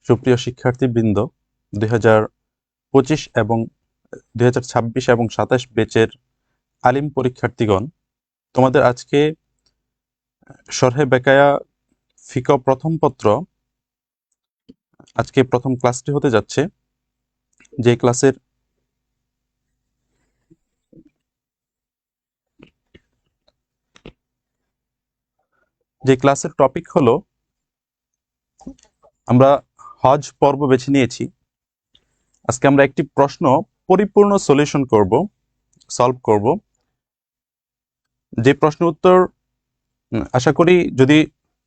সুপ্রিয় শিক্ষার্থীবৃন্দ, 2025 এবং 2026 এবং 27 ব্যাচের আলিম পরীক্ষার্থীগণ, তোমাদের আজকে শরহে বেকায়া ফিকহ প্রথম পত্র আজকে প্রথম ক্লাসটি হতে যাচ্ছে। যে ক্লাসের টপিক হলো, আমরা হজ পর্ব বেছে নিয়েছি। আজকে আমরা একটি প্রশ্ন পরিপূর্ণ সলভ করব। যে প্রশ্ন উত্তর আশা করি যদি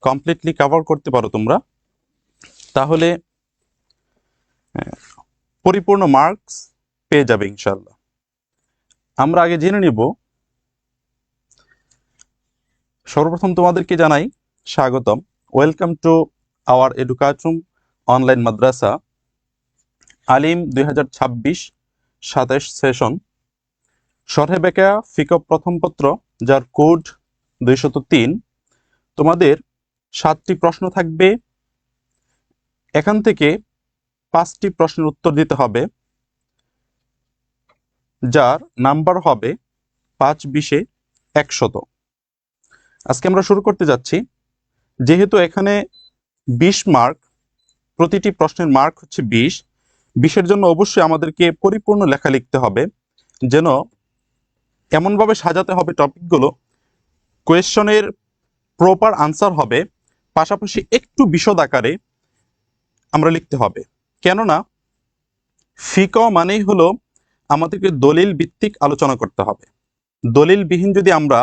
কমপ্লিটলি কভার করতে পারো তোমরা, তাহলে পরিপূর্ণ মার্কস পেয়ে যাবে ইনশাআল্লাহ। আমরা আগে জেনে নিব, সর্বপ্রথম তোমাদেরকে জানাই স্বাগতম। Welcome to our education online মাদ্রাসা আলিম 2026-27 সেশন, শরহে বেকায়া ফিকহ প্রথম পত্র, যার কোড 203। তোমাদের 7টি প্রশ্ন থাকবে। এখান থেকে 5টি প্রশ্নের উত্তর দিতে হবে, যার নাম্বার হবে 5-20-100। আজকে আমরা শুরু করতে যাচ্ছি। যেহেতু এখানে 20 মার্ক, প্রতিটি প্রশ্নের মার্ক হচ্ছে 20-20-এর জন্য অবশ্যই আমাদেরকে পরিপূর্ণ লেখা লিখতে হবে, যেন এমনভাবে সাজাতে হবে টপিকগুলো, কোয়েশ্চনের প্রপার আনসার হবে, পাশাপাশি একটু বিশদ আকারে আমরা লিখতে হবে। কেননা ফিকহ মানেই হলো আমাদেরকে দলিল ভিত্তিক আলোচনা করতে হবে। দলিলবিহীন যদি আমরা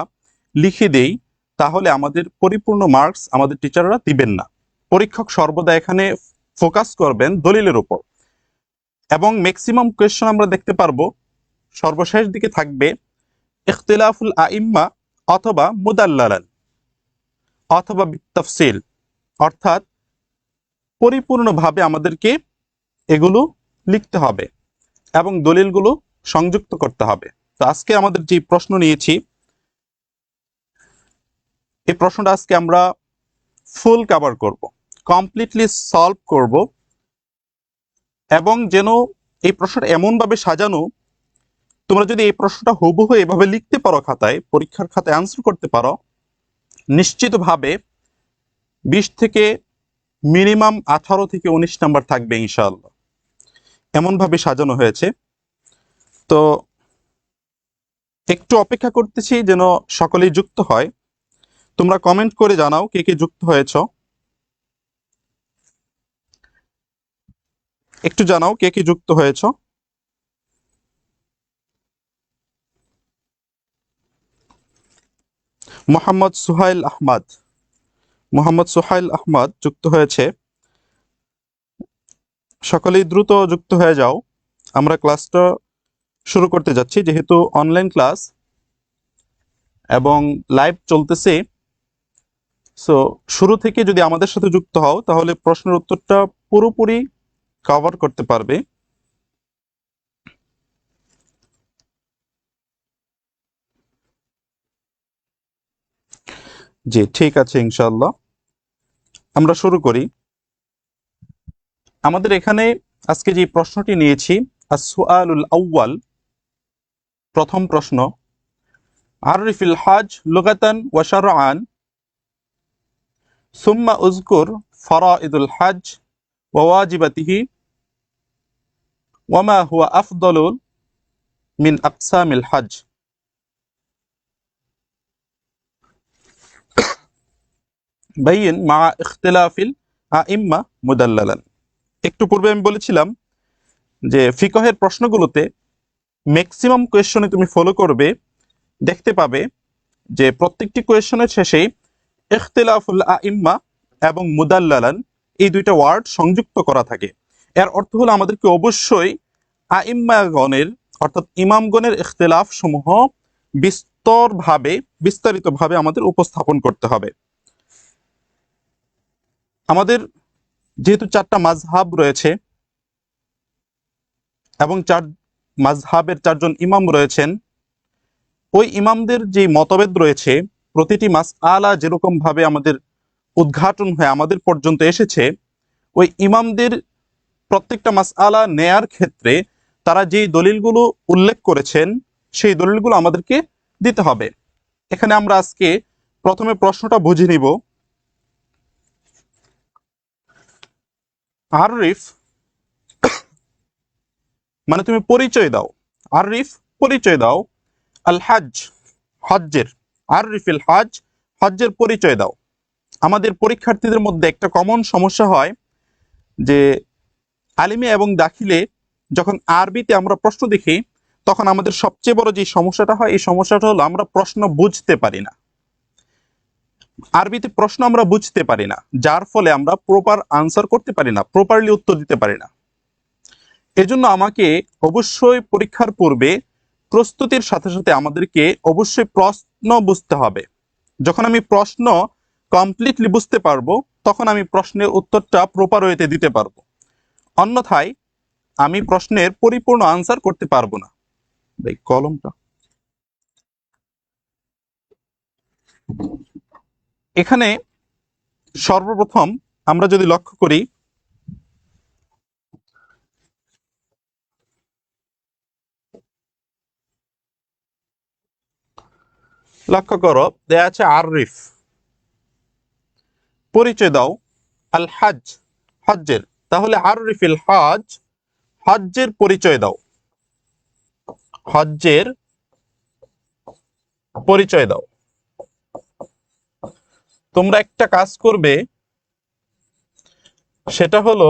লিখে দেই, তাহলে আমাদের পরিপূর্ণ মার্কস আমাদের টিচাররা দিবেন না। পরীক্ষক সর্বদা এখানে ফোকাস করবেন দলিলের উপর, এবং ম্যাক্সিমাম কোয়েশ্চন আমরা দেখতে পারবো সর্বশেষ দিকে থাকবে ইখতিলাফুল আইম্মা অথবা মুদাল্লালান অথবা বিতাফসিল, অর্থাৎ পরিপূর্ণভাবে আমাদেরকে এগুলো লিখতে হবে এবং দলিলগুলো সংযুক্ত করতে হবে। তো আজকে আমাদের যে প্রশ্ন নিয়েছি, এই প্রশ্নটা আজকে আমরা ফুল কভার করব, কমপ্লিটলি সলভ করব, এবং যেন এই প্রশ্নটা এমনভাবে সাজানো, তোমরা যদি এই প্রশ্নটা হুবহু এভাবে লিখতে পারো খাতায়, পরীক্ষার খাতায় আনসার করতে পারো, নিশ্চিতভাবে 20 থেকে মিনিমাম 18-19 নাম্বার থাকবে ইনশাআল্লাহ। এমনভাবে সাজানো হয়েছে। তো একটু অপেক্ষা করতেছি যেন সকলেই যুক্ত হয়। তোমরা কমেন্ট করে জানাও কে কে যুক্ত হয়েছ। একটু জানাও কে কে যুক্ত হয়েছ। মোহাম্মদ সোহাইল আহমদ যুক্ত হয়েছে। সকলেই দ্রুত যুক্ত হয়ে যাও। আমরা ক্লাসটা শুরু করতে যাচ্ছি, যেহেতু অনলাইন ক্লাস এবং লাইভ চলতেছে। সো শুরু থেকে যদি আমাদের সাথে যুক্ত হও, তাহলে প্রশ্নের উত্তরটা পুরোপুরি কভার করতে পারবে। জি, ঠিক আছে, ইনশাআল্লাহ আমরা শুরু করি। আমাদের এখানে আজকে যে প্রশ্নটি নিয়েছি, আস-সুআলুল আউয়াল, প্রথম প্রশ্ন, আরিফিল হজ লুগাতান ওয়া শারআন সুম্মা উযকুর ফারাইদুল হজ ওয়া ওয়াজিবাতিহি ওয়া মা হুয়া আফদালু মিন আকসামিল হজ। বাইয়িন মা ইখতিলাফিল আইম্মা মুদাল্লালান। একটু পূর্বে আমি বলেছিলাম যে ফিকহের প্রশ্নগুলোতে ম্যাক্সিমাম কোয়েশ্চনে তুমি ফলো করবে, দেখতে পাবে যে প্রত্যেকটি কোয়েশ্চনের শেষেই ইখতিলাফুল আইম্মা এবং মুদাল্লালান এই দুইটা ওয়ার্ড সংযুক্ত করা থাকে। এর অর্থ হলো আমাদেরকে অবশ্যই আইম্মাগণের, অর্থাৎ ইমামগণের ইখতিলাফ সমূহ বিস্তারিতভাবে আমাদের উপস্থাপন করতে হবে। আমাদের যেহেতু 4টা মাযহাব রয়েছে এবং মাযহাবের 4জন ইমাম রয়েছেন, ওই ইমামদের যে মতভেদ রয়েছে, প্রতিটি মাসআলা যেরকম ভাবে আমাদের উদ্ঘাটন হয়ে আমাদের পর্যন্ত এসেছে, ওই ইমামদের প্রত্যেকটা মাসআলা নেয়ার ক্ষেত্রে তারা যেই দলিলগুলো উল্লেখ করেছেন সেই দলিলগুলো আমাদেরকে দিতে হবে। এখানে আমরা আজকে প্রথমে প্রশ্নটা বুঝে নিব। আরিফ মানে তুমি পরিচয় দাও, আরিফ পরিচয় দাও, আল হজ হজ্জের, আরিফিল হজ হজ্জের পরিচয় দাও। আমাদের পরীক্ষার্থীদের মধ্যে একটা কমন সমস্যা হয় যে আলিমে এবং দাখিলে যখন আরবিতে আমরা প্রশ্ন দেখি তখন আমাদের সবচেয়ে বড় যে সমস্যাটা হয় এই সমস্যাটা হলো আমরা প্রশ্ন বুঝতে পারি না। আরবিতে প্রশ্ন আমরা বুঝতে পারি না, যার ফলে আমরা প্রপার আনসার করতে পারি না, প্রপারলি উত্তর দিতে পারি না। এজন্য আমাকে অবশ্যই পরীক্ষার পূর্বে প্রস্তুতির সাথে সাথে আমাদেরকে অবশ্যই প্রশ্ন বুঝতে হবে। যখন আমি প্রশ্ন কমপ্লিটলি বুঝতে পারবো তখন আমি প্রশ্নের উত্তরটা প্রপার ওয়েতে দিতে পারবো, অন্যথায় আমি প্রশ্নের পরিপূর্ণ আনসার করতে পারবো না। এই কলমটা এখানে সর্বপ্রথম আমরা যদি লক্ষ্য করি, লক্ষ্য করো দেয়া আছে আরিফ পরিচয় দাও, আল হজ হজ্জের, তাহলে আরিফিল হজ হজ্জের পরিচয় দাও, হজ্জের পরিচয় দাও। তোমরা একটা কাজ করবে, সেটা হলো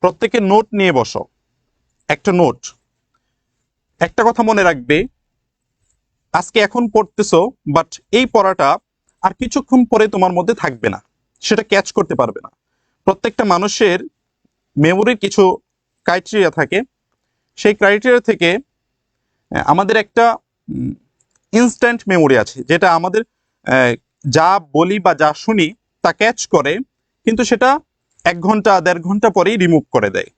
প্রত্যেকে নোট নিয়ে বসো, একটা নোট। একটা কথা মনে রাখবে, আজকে এখন পড়তেছো বাট এই পড়াটা আর কিছুক্ষণ পরে তোমার মধ্যে থাকবে না, সেটা ক্যাচ করতে পারবে না। প্রত্যেকটা মানুষের মেমোরির কিছু ক্রাইটেরিয়া থাকে, সেই ক্রাইটেরিয়া থেকে আমাদের একটা ইনস্ট্যান্ট মেমোরি আছে, যেটা আমাদের যা বলি বা যা শুনি তা ক্যাচ করে, কিন্তু সেটা 1 ঘন্টা 1.5 ঘন্টা পরেই রিমুভ করে দেয়।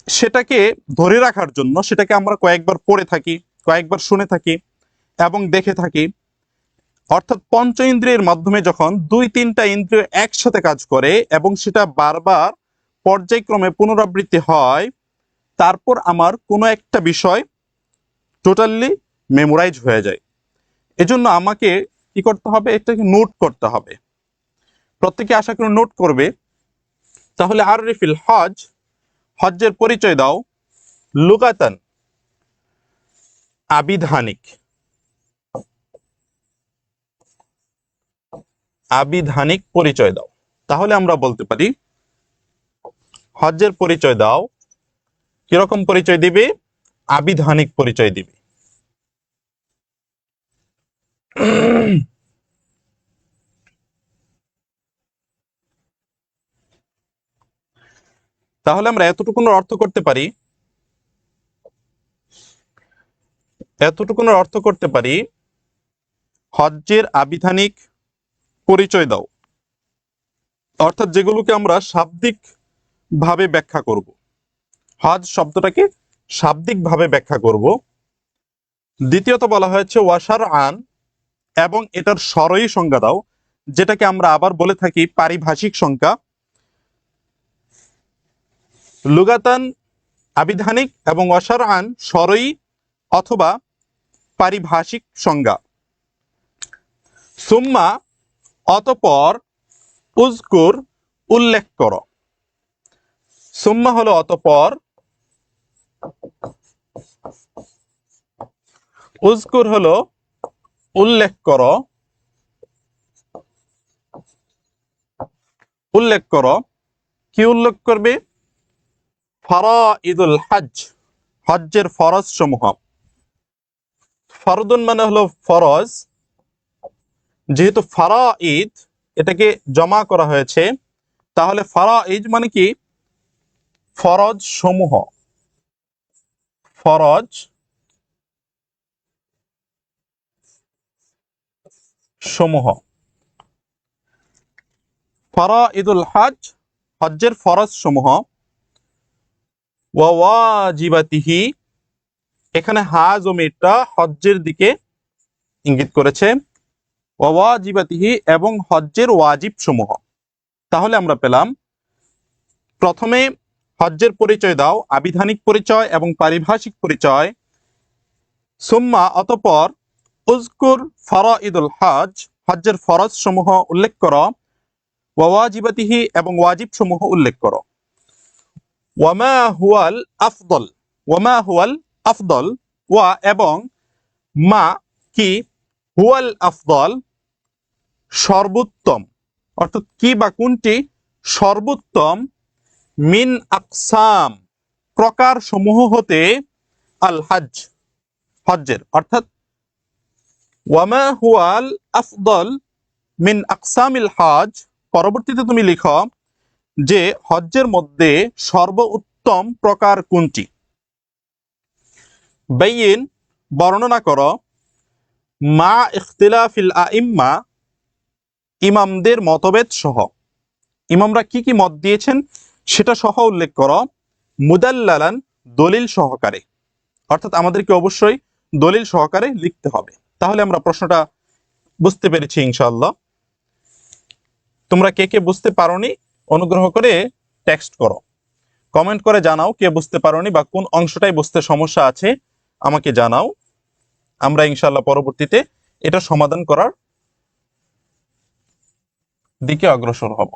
সেটাকে ধরে রাখার জন্য সেটাকে আমরা কয়েকবার পড়ে থাকি, কয়েকবার শুনে থাকি এবং দেখে থাকি। অর্থাৎ পঞ্চ ইন্দ্রিয়ের মাধ্যমে যখন 2-3টা ইন্দ্রিয় একসাথে কাজ করে এবং সেটা বারবার পর্যায়ক্রমে পুনরাবৃত্তি হয়, তারপর আমার কোনো একটা বিষয় টোটালি মেমোরাইজ হয়ে যায়। এজন্য আমাকে কি করতে হবে, এটাকে নোট করতে হবে। প্রত্যেকে আশা করি নোট করবে। তাহলে আরিফিল হজ হজ্জের পরিচয় দাও, লুগাতান আবিধানিক, আবিধানিক পরিচয় দাও। তাহলে আমরা বলতে পারি হজ্জের পরিচয় দাও, কিরকম পরিচয় দিবে, আবিধানিক পরিচয় দিবে। তাহলে আমরা এতটুকুনের অর্থ করতে পারি, এতটুকুনের অর্থ করতে পারি হজ্জের আবিধানিক পরিচয় দাও, অর্থাৎ যেগুলোকে আমরা শাব্দিক ভাবে ব্যাখ্যা করব, হজ শব্দটাকে শাব্দিক ভাবে ব্যাখ্যা করব। দ্বিতীয়ত বলা হয়েছে ওয়াশার আন, এবং এটার সরই সংজ্ঞা দাও, যেটাকে আমরা আবার বলে থাকি পারিভাষিক সংজ্ঞা। লুগাতান আবিধানিক এবং ওয়াশার আন সরই অথবা পারিভাষিক সংজ্ঞা। সুম্মা অতঃপর, উজকুর উল্লেখ করো। সুম্মা হলো অতঃপর, উজকুর হলো উল্লেখ করো, উল্লেখ করো। কি উল্লেখ করবে, ফরাইদুল হজ হজ্জের ফরজ সমূহ। ফরদুন মানে হলো ফরজ, যেহেতু ফারাইদ এটাকে জমা করা হয়েছে, তাহলে ফারাইদ মানে কি, ফরজ সমূহ, ফরজ সমূহ। ফারাইদুল হজ হজ্জের ফরজ সমূহ। ওয়া ওয়াজিবাতিহি, এখানে হা জমিটা হজ্জের দিকে ইঙ্গিত করেছে। ওয়া ওয়াজিবাতিহি এবং হজ্জের ওয়াজিব সমূহ। তাহলে আমরা পেলাম প্রথমে হজ্জের পরিচয় দাও, আবিধানিক পরিচয় এবং পারিভাষিক পরিচয়। সুম্মা অতঃপর উযকুর ফারাইদুল হজ, হজ্জের ফরজ সমূহ উল্লেখ করো। ওয়াজিবাতিহি এবং ওয়াজিব সমূহ উল্লেখ করো। ওয়ামা হুয়াল আফদল, ওয়ামা হুয়াল আফদল, ওয়া এবং মা কি, হুয়াল আফদল সর্বোত্তম, অর্থাৎ কি বা কোনটি সর্বোত্তম, মিন আকসাম প্রকার সমূহ হতে, আল হজ হজ্জের, অর্থাৎ ওয়ামা হুয়াল আফদল মিন আকসামিল হজ, পরবর্তীতে তুমি লিখো যে হজ্জের মধ্যে সর্বোত্তম প্রকার কোনটি। বাইয়িন বর্ণনা করো, মা ইখতিলাফিল আইম্মা ইমামদের মতভেদ সহ, ইমামরা কি কি মত দিয়েছেন সেটা সহ উল্লেখ করো। মুদাল্লালান দলিল সহকারে, অর্থাৎ আমাদেরকে অবশ্যই দলিল সহকারে লিখতে হবে। তাহলে আমরা প্রশ্নটা বুঝতে পেরেছি ইনশাআল্লাহ। তোমরা কে কে বুঝতে পারোনি অনুগ্রহ করে টেক্সট করো, কমেন্ট করে জানাও কে বুঝতে পারোনি বা কোন অংশটাই বুঝতে সমস্যা আছে আমাকে জানাও। আমরা ইনশাআল্লাহ পরবর্তীতে এটা সমাধান করার দিকে অগ্রসর হব।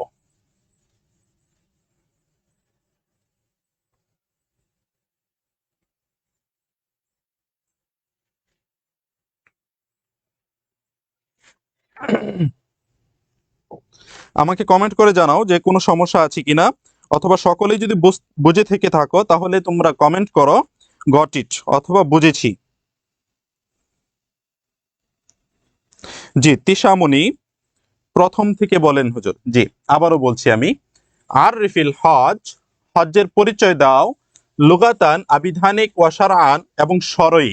আমাকে কমেন্ট করে জানাও যে কোনো সমস্যা আছে কিনা, অথবা সকলেই যদি বুঝে থেকে থাকো তাহলে তোমরা কমেন্ট করো গট ইট অথবা বুঝেছি। জি তিশামণি প্রথম থেকে বলেন হুজুর। জি আবারও বলছি আমি, আর রিফিল হজ, হজ্জের পরিচয় দাও, লুগাতান আবিধানিক ওয়া শারআন এবং শরঈ,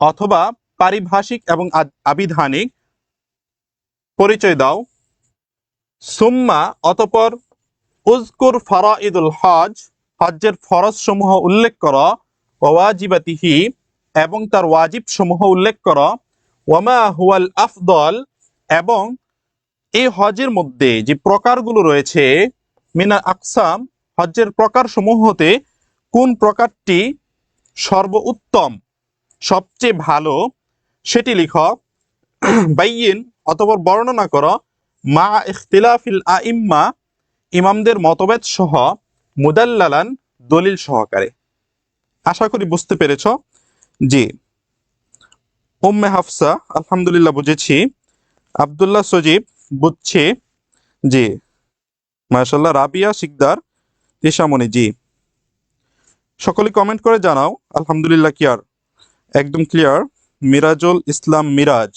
অথবা পারিভাষিক এবং আবিধানিক পরিচয় দাও। সুম্মা অতঃপর উযকুর ফারাইদুল হজ, হজ্জের ফরজ সমূহ উল্লেখ করো। ওয়াজিবাতিহি এবং তার ওয়াজিব সমূহ উল্লেখ করো। ওয়ামা হুয়াল আফদল এবং এই হজের মধ্যে যে প্রকারগুলো রয়েছে, মিনা আকসাম হজ্জের প্রকার সমূহ হতে কোন প্রকারটি সর্বোত্তম সবচেয়ে ভালো সেটি লিখো। বাইয়িন অতঃপর বর্ণনা করো, মা ইখতিলাফিল আইম্মা ইমামদের মতভেদ সহ, মুদাল্লালান দলিল সহকারে। আশা করি বুঝতে পেরেছ। জি উম্মে হাফসা আলহামদুলিল্লাহ বুঝেছি। আব্দুল্লাহ সজীব বুঝছি। জি মাশাআল্লাহ। রাবিয়া শিকদার, তিশামণি জি সকলে কমেন্ট করে জানাও আলহামদুলিল্লাহ ক্লিয়ার, একদম ক্লিয়ার। মিরাজুল ইসলাম মিরাজ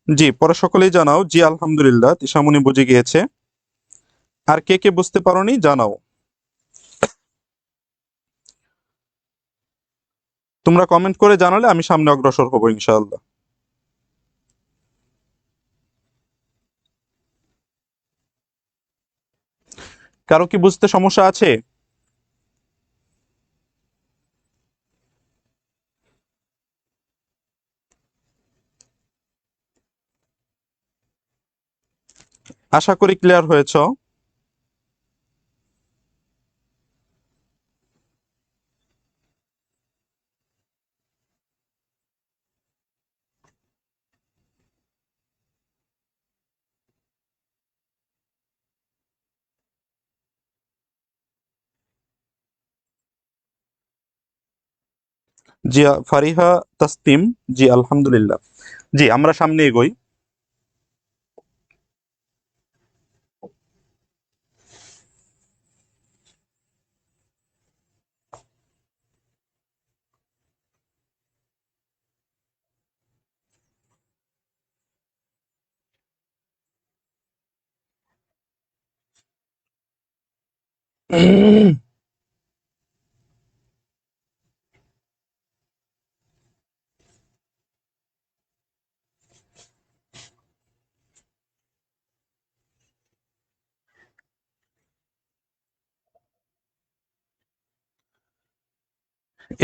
জি পরে সকলেই জানাও জি আলহামদুলিল্লাহ তিশামণি বুঝে গিয়েছে। আর কে কে বুঝতে পারোনি জানাও। তোমরা কমেন্ট করে জানালে আমি সামনে অগ্রসর হব ইনশাআল্লাহ। কারো কি বুঝতে সমস্যা আছে? আশা করি ক্লিয়ার হয়েছ। জি ফারিহা তাসতিম জি আলহামদুলিল্লাহ। জি আমরা সামনে এগোই।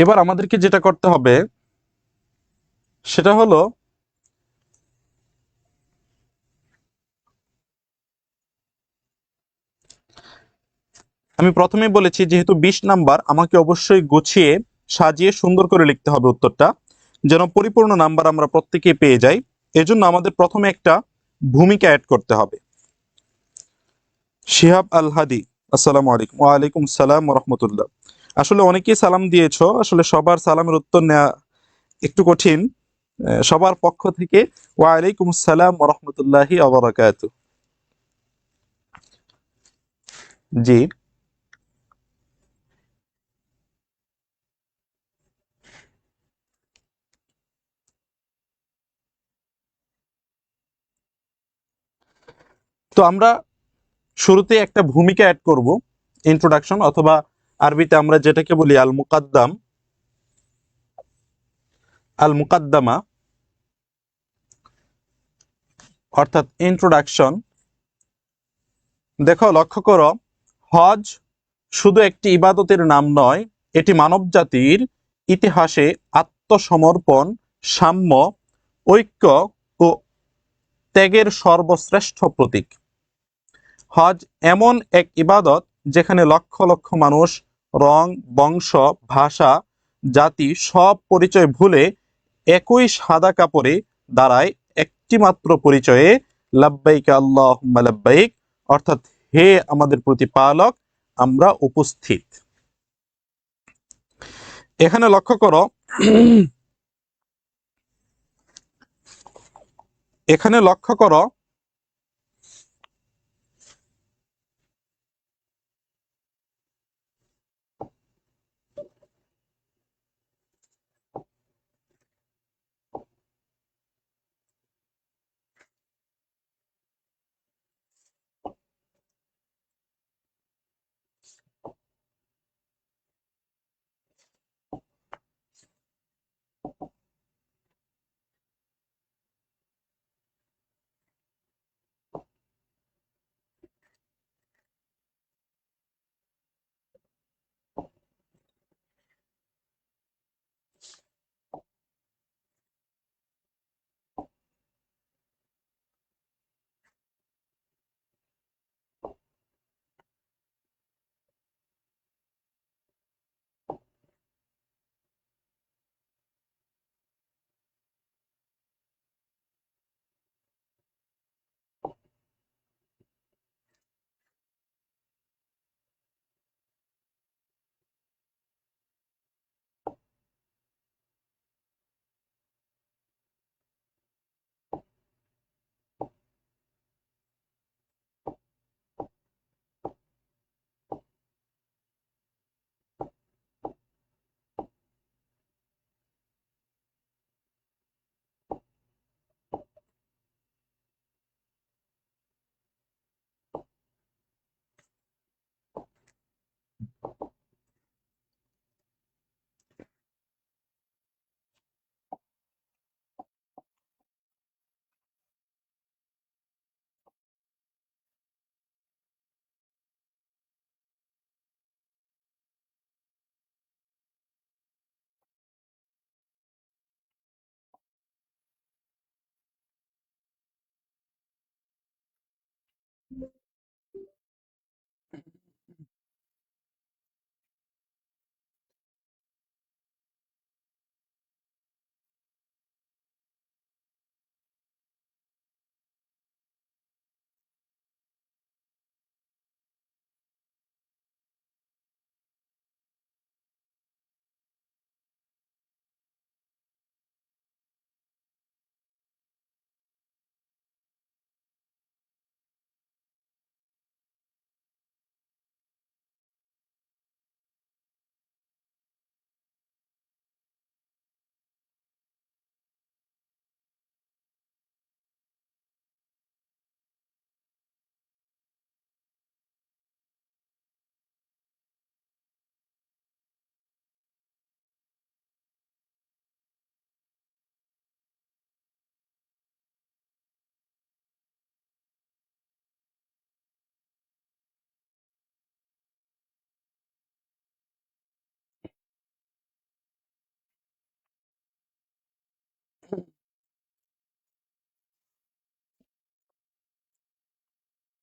এবার আমাদেরকে যেটা করতে হবে সেটা হলো আমি প্রথমেই বলেছি যেহেতু 20 নাম্বার, আমাকে অবশ্যই গুছিয়ে সাজিয়ে সুন্দর করে লিখতে হবে উত্তরটা, যেন পরিপূর্ণ নাম্বার আমরা প্রত্যেকেই পেয়ে যাই। এজন্য আমাদের প্রথমে একটা ভূমিকা অ্যাড করতে হবে। শিহাব আল হাদি, আসসালামু আলাইকুম। ওয়ালাইকুম সালাম ওয়া রাহমাতুল্লাহ। আসলে অনেকেই সালাম দিয়েছো, আসলে সবার সালামের উত্তর নেওয়া একটু কঠিন। সবার পক্ষ থেকে ওয়ালাইকুম সালাম ওয়া রাহমাতুল্লাহি ওয়া বারাকাতুহু। জি। তো আমরা শুরুতে একটা ভূমিকা অ্যাড করব, ইন্ট্রোডাকশন, অথবা আরবিতে আমরা যেটাকে বলি আল মুকাদ্দাম, আল মুকাদ্দামা, অর্থাৎ ইন্ট্রোডাকশন। দেখো, লক্ষ্য করো, হজ শুধু একটি ইবাদতের নাম নয়, এটি মানবজাতির ইতিহাসে আত্মসমর্পণ, সাম্য, ঐক্য ও ত্যাগের সর্বশ্রেষ্ঠ প্রতীক। হজ এমন এক ইবাদত যেখানে লক্ষ লক্ষ মানুষ রং, বংশ, ভাষা, জাতি সব পরিচয় ভুলে একই সাদা কাপড়ে দাঁড়ায় একটি মাত্র পরিচয়ে, লাব্বাইক আল্লাহুম্মা লাব্বাইক, অর্থাৎ হে আমাদের প্রতিপালক, আমরা উপস্থিত। এখানে লক্ষ্য করো, এখানে লক্ষ্য করো,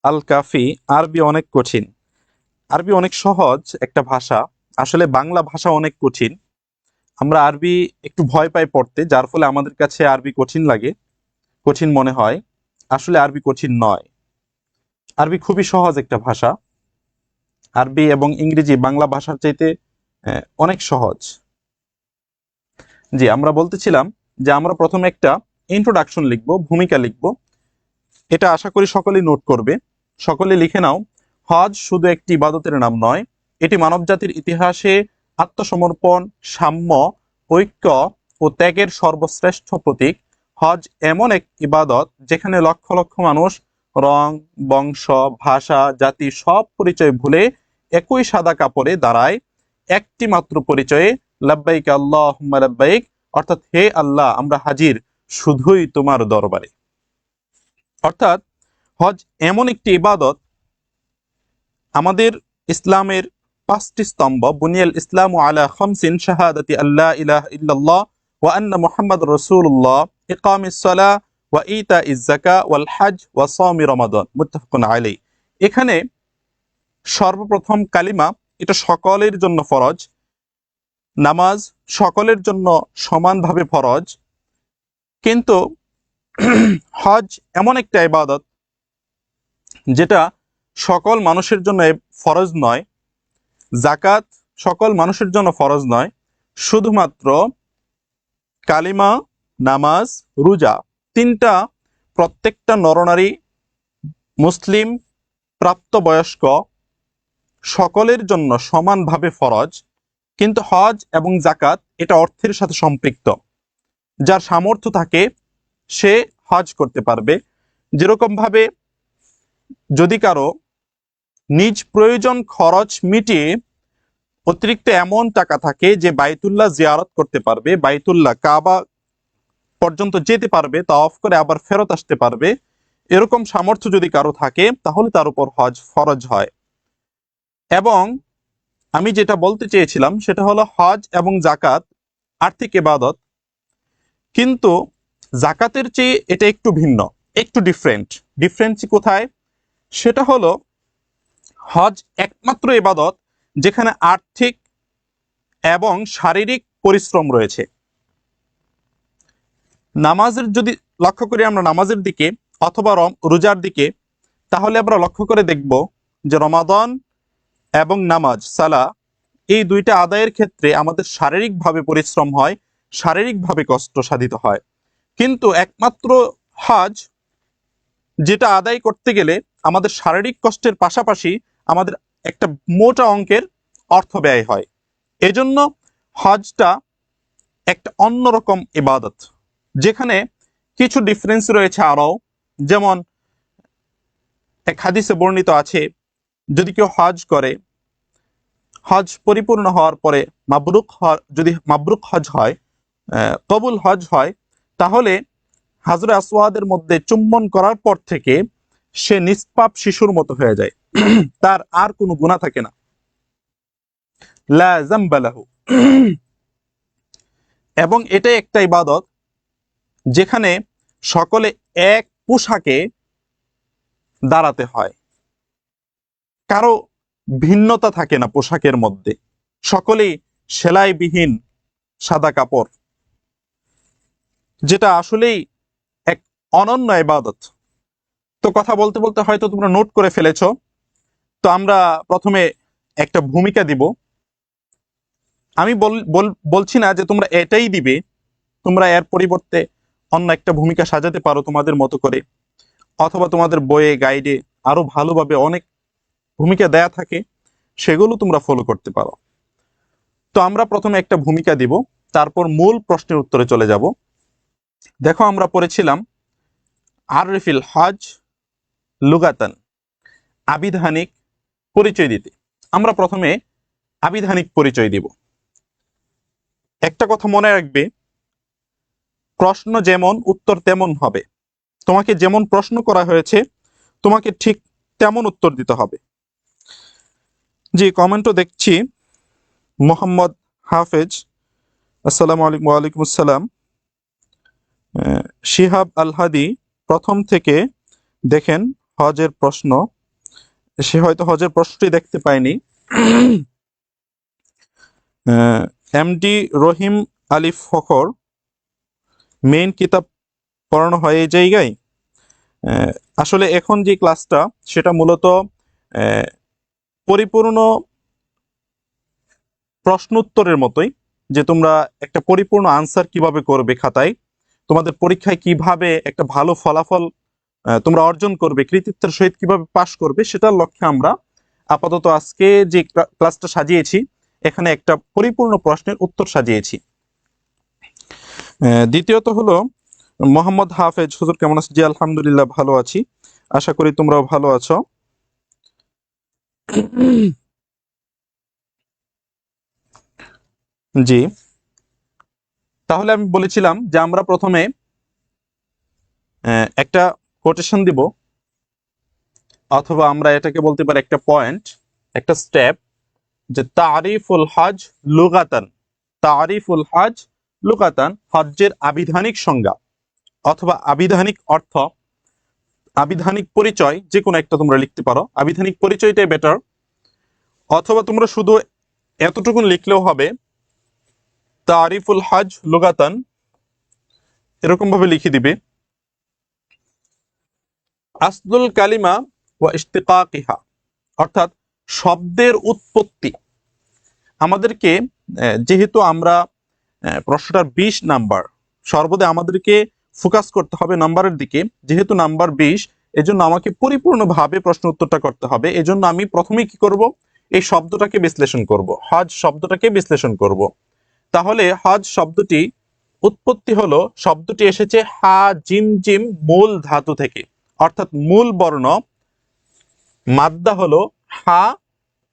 আল কাফি আরবি অনেক কঠিন। আরবি অনেক সহজ একটা ভাষা। আসলে বাংলা ভাষা অনেক কঠিন। আমরা আরবি একটু ভয় পাই পড়তে, যার ফলে আমাদের কাছে আরবি কঠিন লাগে, কঠিন মনে হয়। আসলে আরবি কঠিন নয়, আরবি খুবই সহজ একটা ভাষা। আরবি এবং ইংরেজি বাংলা ভাষার চাইতে অনেক সহজ। জি, আমরা বলতেছিলাম যে আমরা প্রথমে একটা ইন্ট্রোডাকশন লিখব, ভূমিকা লিখব। এটা আশা করি সকলেই নোট করবে। সকলে লিখে নাও, হজ শুধু একটি ইবাদতের নাম নয়, এটি মানবজাতির ইতিহাসে আত্মসমর্পণ, সাম্য, ঐক্য ও ত্যাগের সর্বশ্রেষ্ঠ প্রতীক। হজ এমন এক ইবাদত যেখানে লক্ষ লক্ষ মানুষ রং, বংশ, ভাষা, জাতি সব পরিচয় ভুলে একই সাদা কাপড়ে দাঁড়ায় একটি মাত্র পরিচয়ে, লাব্বাইক আল্লাহুম্মা লাব্বাইক, অর্থাৎ হে আল্লাহ আমরা হাজির শুধুই তোমার দরবারে। অর্থাৎ হজ এমন একটি ইবাদত, আমাদের ইসলামের 5টি স্তম্ভ, বুনিয়াল ইসলাম আলা খামসিন, শাহাদাতি আল্লাহ ইলাহা ইল্লাল্লাহ ওয়া আন্না মুহাম্মাদুর রাসূলুল্লাহ, ইকামিস সালাহ ওয়া ইতাইজ যাকাত ওয়াল হজ ওয়া সাওমি রমাদান, মুত্তাফাকুন আলাইহি। এখানে সর্বপ্রথম কালিমা, এটা সকলের জন্য ফরজ। নামাজ সকলের জন্য সমানভাবে ফরজ। কিন্তু হজ এমন একটা ইবাদত যেটা সকল মানুষের জন্য ফরজ নয়। যাকাত সকল মানুষের জন্য ফরজ নয়। শুধুমাত্র কালিমা, নামাজ, রোজা, 3টা প্রত্যেকটা নরনারী, মুসলিম, প্রাপ্তবয়স্ক সকলের জন্য সমানভাবে ফরজ। কিন্তু হজ এবং যাকাত এটা অর্থের সাথে সম্পৃক্ত। যার সামর্থ্য থাকে সে হজ করতে পারবে। যেরকম ভাবে যদি কারো নিজ প্রয়োজন খরচ মিটিয়ে অতিরিক্ত এমন টাকা থাকে যে বাইতুল্লাহ জিয়ারত করতে পারবে, বাইতুল্লাহ কাবা পর্যন্ত যেতে পারবে, তাওয়াফ করে আবার ফেরত আসতে পারবে, এরকম সামর্থ্য যদি কারো থাকে তাহলে তার উপর হজ ফরজ হয়। এবং আমি যেটা বলতে চেয়েছিলাম সেটা হলো হজ এবং যাকাত আর্থিক ইবাদত, কিন্তু যাকাতের চেয়ে এটা একটু ভিন্ন, একটু ডিফারেন্ট। ডিফারেন্স কোথায়? সেটা হলো হজ একমাত্র ইবাদত যেখানে আর্থিক এবং শারীরিক পরিশ্রম রয়েছে। নামাজের যদি লক্ষ্য করি আমরা নামাজের দিকে অথবা রোজার দিকে, তাহলে আমরা লক্ষ্য করে দেখব যে রমাদান এবং নামাজ সালা, এই 2টা আদায়ের ক্ষেত্রে আমাদের শারীরিকভাবে পরিশ্রম হয়, শারীরিকভাবে কষ্ট সাধিত হয়। কিন্তু একমাত্র হজ যেটা আদায় করতে গেলে আমাদের শারীরিক কষ্টের পাশাপাশি আমাদের একটা মোটা অঙ্কের অর্থ ব্যয় হয়। এজন্য হজটা একটা অন্যরকম ইবাদত, যেখানে কিছু ডিফারেন্স রয়েছে আরও। যেমন এক হাদিসে বর্ণিত আছে, যদি কেউ হজ করে, হজ পরিপূর্ণ হওয়ার পরে যদি মাবরুক হজ হয়, কবুল হজ হয়, তাহলে হাজরে আসওয়াদের মধ্যে চুম্বন করার পর থেকে সে নিষ্পাপ শিশুর মতো হয়ে যায়, তার আর কোনো গুনাহ থাকে না। লা যামবা লাহু। এবং এটাই একটা ইবাদত যেখানে সকলে এক পোশাকে দাঁড়াতে হয়, কারো ভিন্নতা থাকে না পোশাকের মধ্যে, সকলেই সেলাইবিহীন সাদা কাপড়, যেটা আসলেই এক অনন্য ইবাদত। তো কথা বলতে বলতে হয়তো তোমরা নোট করে ফেলেছো। তো আমরা প্রথমে একটা ভূমিকা দিব। আমি বলছি না যে তোমরা এটাই দিবে, তোমরা এর পরিবর্তে অন্য একটা ভূমিকা সাজাতে পারো তোমাদের মতো করে, অথবা তোমাদের বইয়ে গাইডে আরো ভালোভাবে অনেক ভূমিকা দেয়া থাকে, সেগুলো তোমরা ফলো করতে পারো। তো আমরা প্রথমে একটা ভূমিকা দিব, তারপর মূল প্রশ্নের উত্তরে চলে যাব। দেখো, আমরা পড়েছিলাম আররিফিল হজ লুগাতান, আবিধানিক পরিচয় দিতে। আমরা প্রথমে আবিধানিক পরিচয় দিব। একটা কথা মনে রাখবে, প্রশ্ন যেমন উত্তর তেমন হবে। তোমাকে যেমন প্রশ্ন করা হয়েছে তোমাকে ঠিক তেমন উত্তর দিতে হবে। জি, কমেন্টও দেখছি। মোহাম্মদ হাফেজ, আসসালামু আলাইকুম। ওয়ালাইকুম আসসালাম। শিহাব আল হাদি, প্রথম থেকে দেখেন হজের প্রশ্ন, সে হয়তো হজের প্রশ্নটি দেখতে পায়নি। এমডি রহিম আলী ফখর, মেইন কিতাব পড়ানো হয় এই জায়গায়। আসলে এখন যে ক্লাসটা সেটা মূলত পরিপূর্ণ প্রশ্ন উত্তরের মতোই, যে তোমরা একটা পরিপূর্ণ আনসার কিভাবে করবে খাতায়, তোমাদের পরীক্ষায় কিভাবে একটা ভালো ফলাফল তোমরা অর্জন করবে, কৃতিত্বের সহিত কিভাবে পাশ করবে, সেটার লক্ষ্যে আমরা আপাতত আজকে যে ক্লাসটা সাজিয়েছি এখানে একটা পরিপূর্ণ প্রশ্নের উত্তর সাজিয়েছি। দ্বিতীয়ত হলো মোহাম্মদ হাফেজ হুজুর কেমন আছো? জি আলহামদুলিল্লাহ ভালো আছি, আশা করি তোমরাও ভালো আছো। জি, তাহলে আমি বলেছিলাম যে আমরা প্রথমে একটা কোটেশন দিব, অথবা আমরা এটাকে বলতে পারি একটা পয়েন্ট, একটা স্টেপ, যে তারিফুল হজ লুগাতান। তারিফুল হজ লুগাতান, হজ্জের আবিধানিক সংজ্ঞা অথবা আবিধানিক অর্থ, আবিধানিক পরিচয়, যে কোনো একটা তোমরা লিখতে পারো, আবিধানিক পরিচয়টাই বেটার। অথবা তোমরা শুধু এতটুকুন লিখলেও হবে, তারিফুল হজ লুগাতান, এরকম ভাবে লিখে দিবে। আসলুল কালিমা ওয়া ইশতিকাকিহা, অর্থাৎ শব্দের উৎপত্তি। আমাদেরকে যেহেতু আমরা প্রশ্নটার 20 নাম্বার, সর্বদা আমাদেরকে ফোকাস করতে হবে নাম্বারের দিকে, যেহেতু নাম্বার 20, এজন্য আমাকে পরিপূর্ণভাবে প্রশ্ন উত্তরটা করতে হবে। এজন্য আমি প্রথমেই কি করব, এই শব্দটাকে বিশ্লেষণ করব, হজ শব্দটাকে বিশ্লেষণ করব। তাহলে হজ শব্দটি উৎপত্তি হলো, শব্দটি এসেছে হা জিম জিম মূল ধাতু থেকে, অর্থাৎ মূল বর্ণ মাদ্দা হলো হা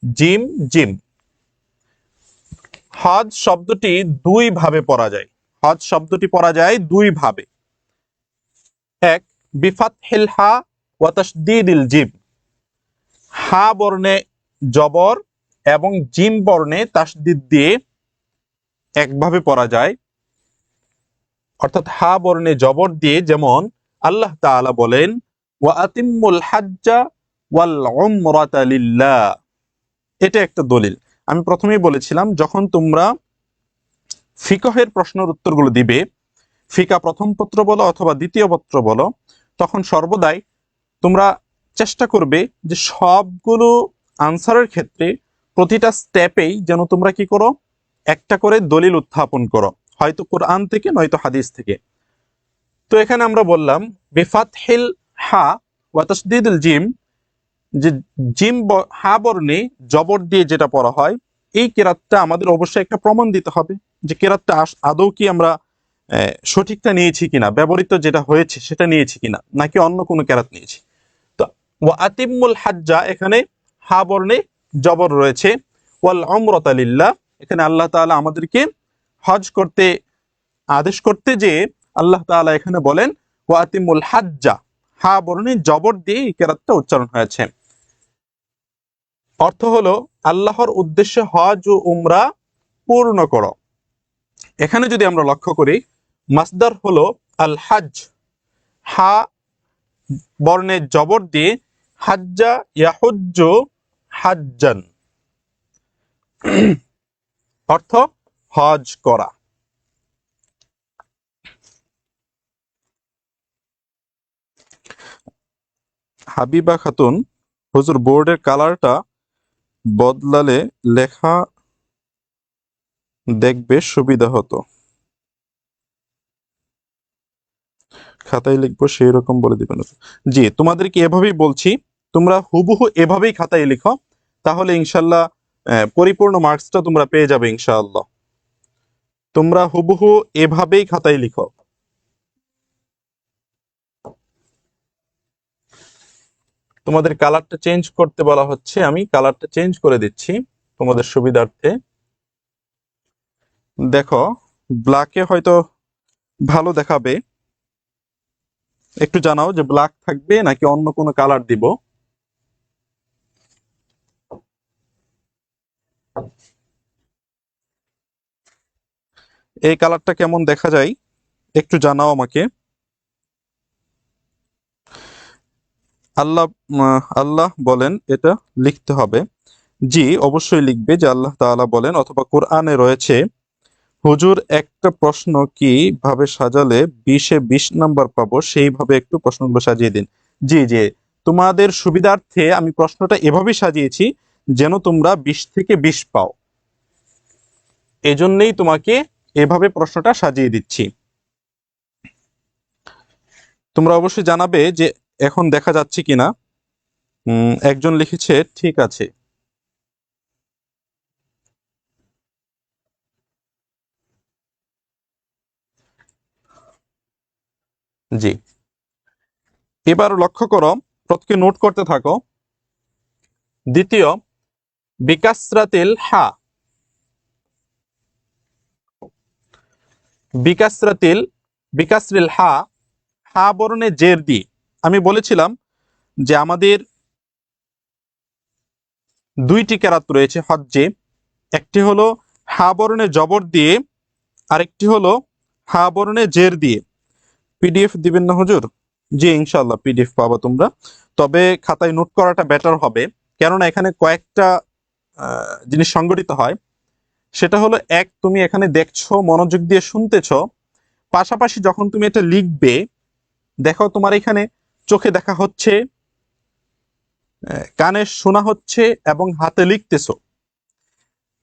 জিম জিম। হজ শব্দটি দুই ভাবে পড়া যায়, হজ শব্দটি পড়া যায় দুই ভাবে। এক, বিফাতহিল হা ওয়া তাশদীদিল জিম, হা বর্ণে জবর এবং জিম বর্ণে তাসদিদ দিয়ে একভাবে পড়া যায়। অর্থাৎ হা বর্ণে জবর দিয়ে, যেমন আল্লাহ তাআলা বলেন ওয়া আতিম্মুল হাজ্জা ওয়াল উমরাতা লিল্লাহ। এটা একটা দলিল। আমি প্রথমেই বলেছিলাম, যখন তোমরা ফিকহের প্রশ্নের উত্তরগুলো দিবে, ফিকা প্রথম পত্র বলো অথবা দ্বিতীয় পত্র বলো, তখন সর্বদাই তোমরা চেষ্টা করবে যে সবগুলো আনসারের ক্ষেত্রে প্রতিটা স্টেপেই যেন তোমরা কি করো, একটা করে দলিল উত্থাপন করো, হয়তো কোরআন থেকে নয়তো হাদিস থেকে। তো এখানে আমরা বললাম বিফাতহিল হা ওয়া তাসদীদুল জিম, যে জিম হা বর্ণে জবর দিয়ে যেটা পড়া হয়, এই কেরাতটা আমাদের অবশ্যই একটা প্রমাণ দিতে হবে, যে কেরাতটা আদৌ কি আমরা সঠিকটা নিয়েছি কিনা, ব্যবহৃত যেটা হয়েছে সেটা নিয়েছি কিনা, নাকি অন্য কোনো কেরাত নিয়েছি। তো ওয়া আতিম্মুল হাজ্জা, এখানে হা বর্ণে জবর রয়েছে, ওয়াল উমরাতা লিল্লাহ, এখানে আল্লাহ তাআলা আমাদেরকে হজ করতে আদেশ করতে, যে আল্লাহ তাআলা এখানে বলেন ওয়া আতিম্মুল হাজ্জা, হা বর্ণে জবর দিয়ে এই কেরাতটা উচ্চারণ হয়েছে। অর্থ হলো আল্লাহর উদ্দেশ্যে হজ ও উমরা পূর্ণ করো। এখানে যদি আমরা লক্ষ্য করি, মাসদার হলো আল হাজ, হা বর্ণে জবর দিয়ে হাজ্জা ইয়াহুজ্জু হাজ্জান, অর্থ হজ করা। হাবিবা খাতুন, হুজুর বোর্ডের কালারটা বদলালে লেখা দেখবে সুবিধা হতো, খাতায় লিখবো সেই রকম বলে দিবেন। জি, তোমাদেরকে এভাবেই বলছি, তোমরা হুবহু এভাবেই খাতায় লিখো, তাহলে ইনশাল্লাহ পরিপূর্ণ মার্কসটা তোমরা পেয়ে যাবে ইনশাআল্লাহ। তোমরা হুবহু এভাবেই খাতায় লিখো। তোমাদের কালারটা চেঞ্জ করতে বলা হচ্ছে, আমি কালারটা চেঞ্জ করে দিচ্ছি তোমাদের সুবিধার্থে। দেখো, ব্ল্যাকে হয়তো ভালো দেখাবে, একটু জানাও যে ব্ল্যাক থাকবে নাকি অন্য কোনো কালার দিব। এই কালারটা কেমন দেখা যায় একটু জানাও আমাকে। আল্লাহ আল্লাহ বলেন এটা লিখতে হবে। জি, অবশ্যই লিখবে যে আল্লাহ তাআলা বলেন, অথবা কোরআনে রয়েছে, হুজুর একটা প্রশ্ন কিভাবে সাজালে 20-এ 20 নাম্বার পাবো সেইভাবে একটু প্রশ্নগুলো সাজিয়ে দিন। জি জি, তোমাদের সুবিধার্থে আমি প্রশ্নটা এভাবেই সাজিয়েছি যেন তোমরা 20 থেকে 20 পাও, এজন্যই তোমাকে এভাবে প্রশ্নটা সাজিয়ে দিচ্ছি। তোমরা অবশ্যই জানাবে যে এখন দেখা যাচ্ছে কিনা। একজন লিখেছে ঠিক আছে। জি, এবার লক্ষ্য করো, প্রত্যেকে নোট করতে থাকো। দ্বিতীয়, বিকাসরাতিল হা, বিকাসরাতিল বিকাসরিল হা, হা বর্ণে জের দিয়ে। আমি বলেছিলাম যে আমাদের দুইটি কেরাত রয়েছে হজ্জে, একটি হলো হা বর্ণে জবর দিয়ে, আরেকটি হলো হা বর্ণে জের দিয়ে। পিডিএফ দিবেন না হুজুর? জি ইনশাল্লাহ পিডিএফ পাবো তোমরা, তবে খাতায় নোট করাটা বেটার হবে, কেননা এখানে কয়েকটা জিনিস সংগঠিত হয়। সেটা হলো, এক, তুমি এখানে দেখছো, মনোযোগ দিয়ে শুনতেছো, পাশাপাশি যখন তুমি এটা লিখবে, দেখো তোমার এখানে চোখে দেখা হচ্ছে, কানে শোনা হচ্ছে, এবং হাতে লিখতেছো।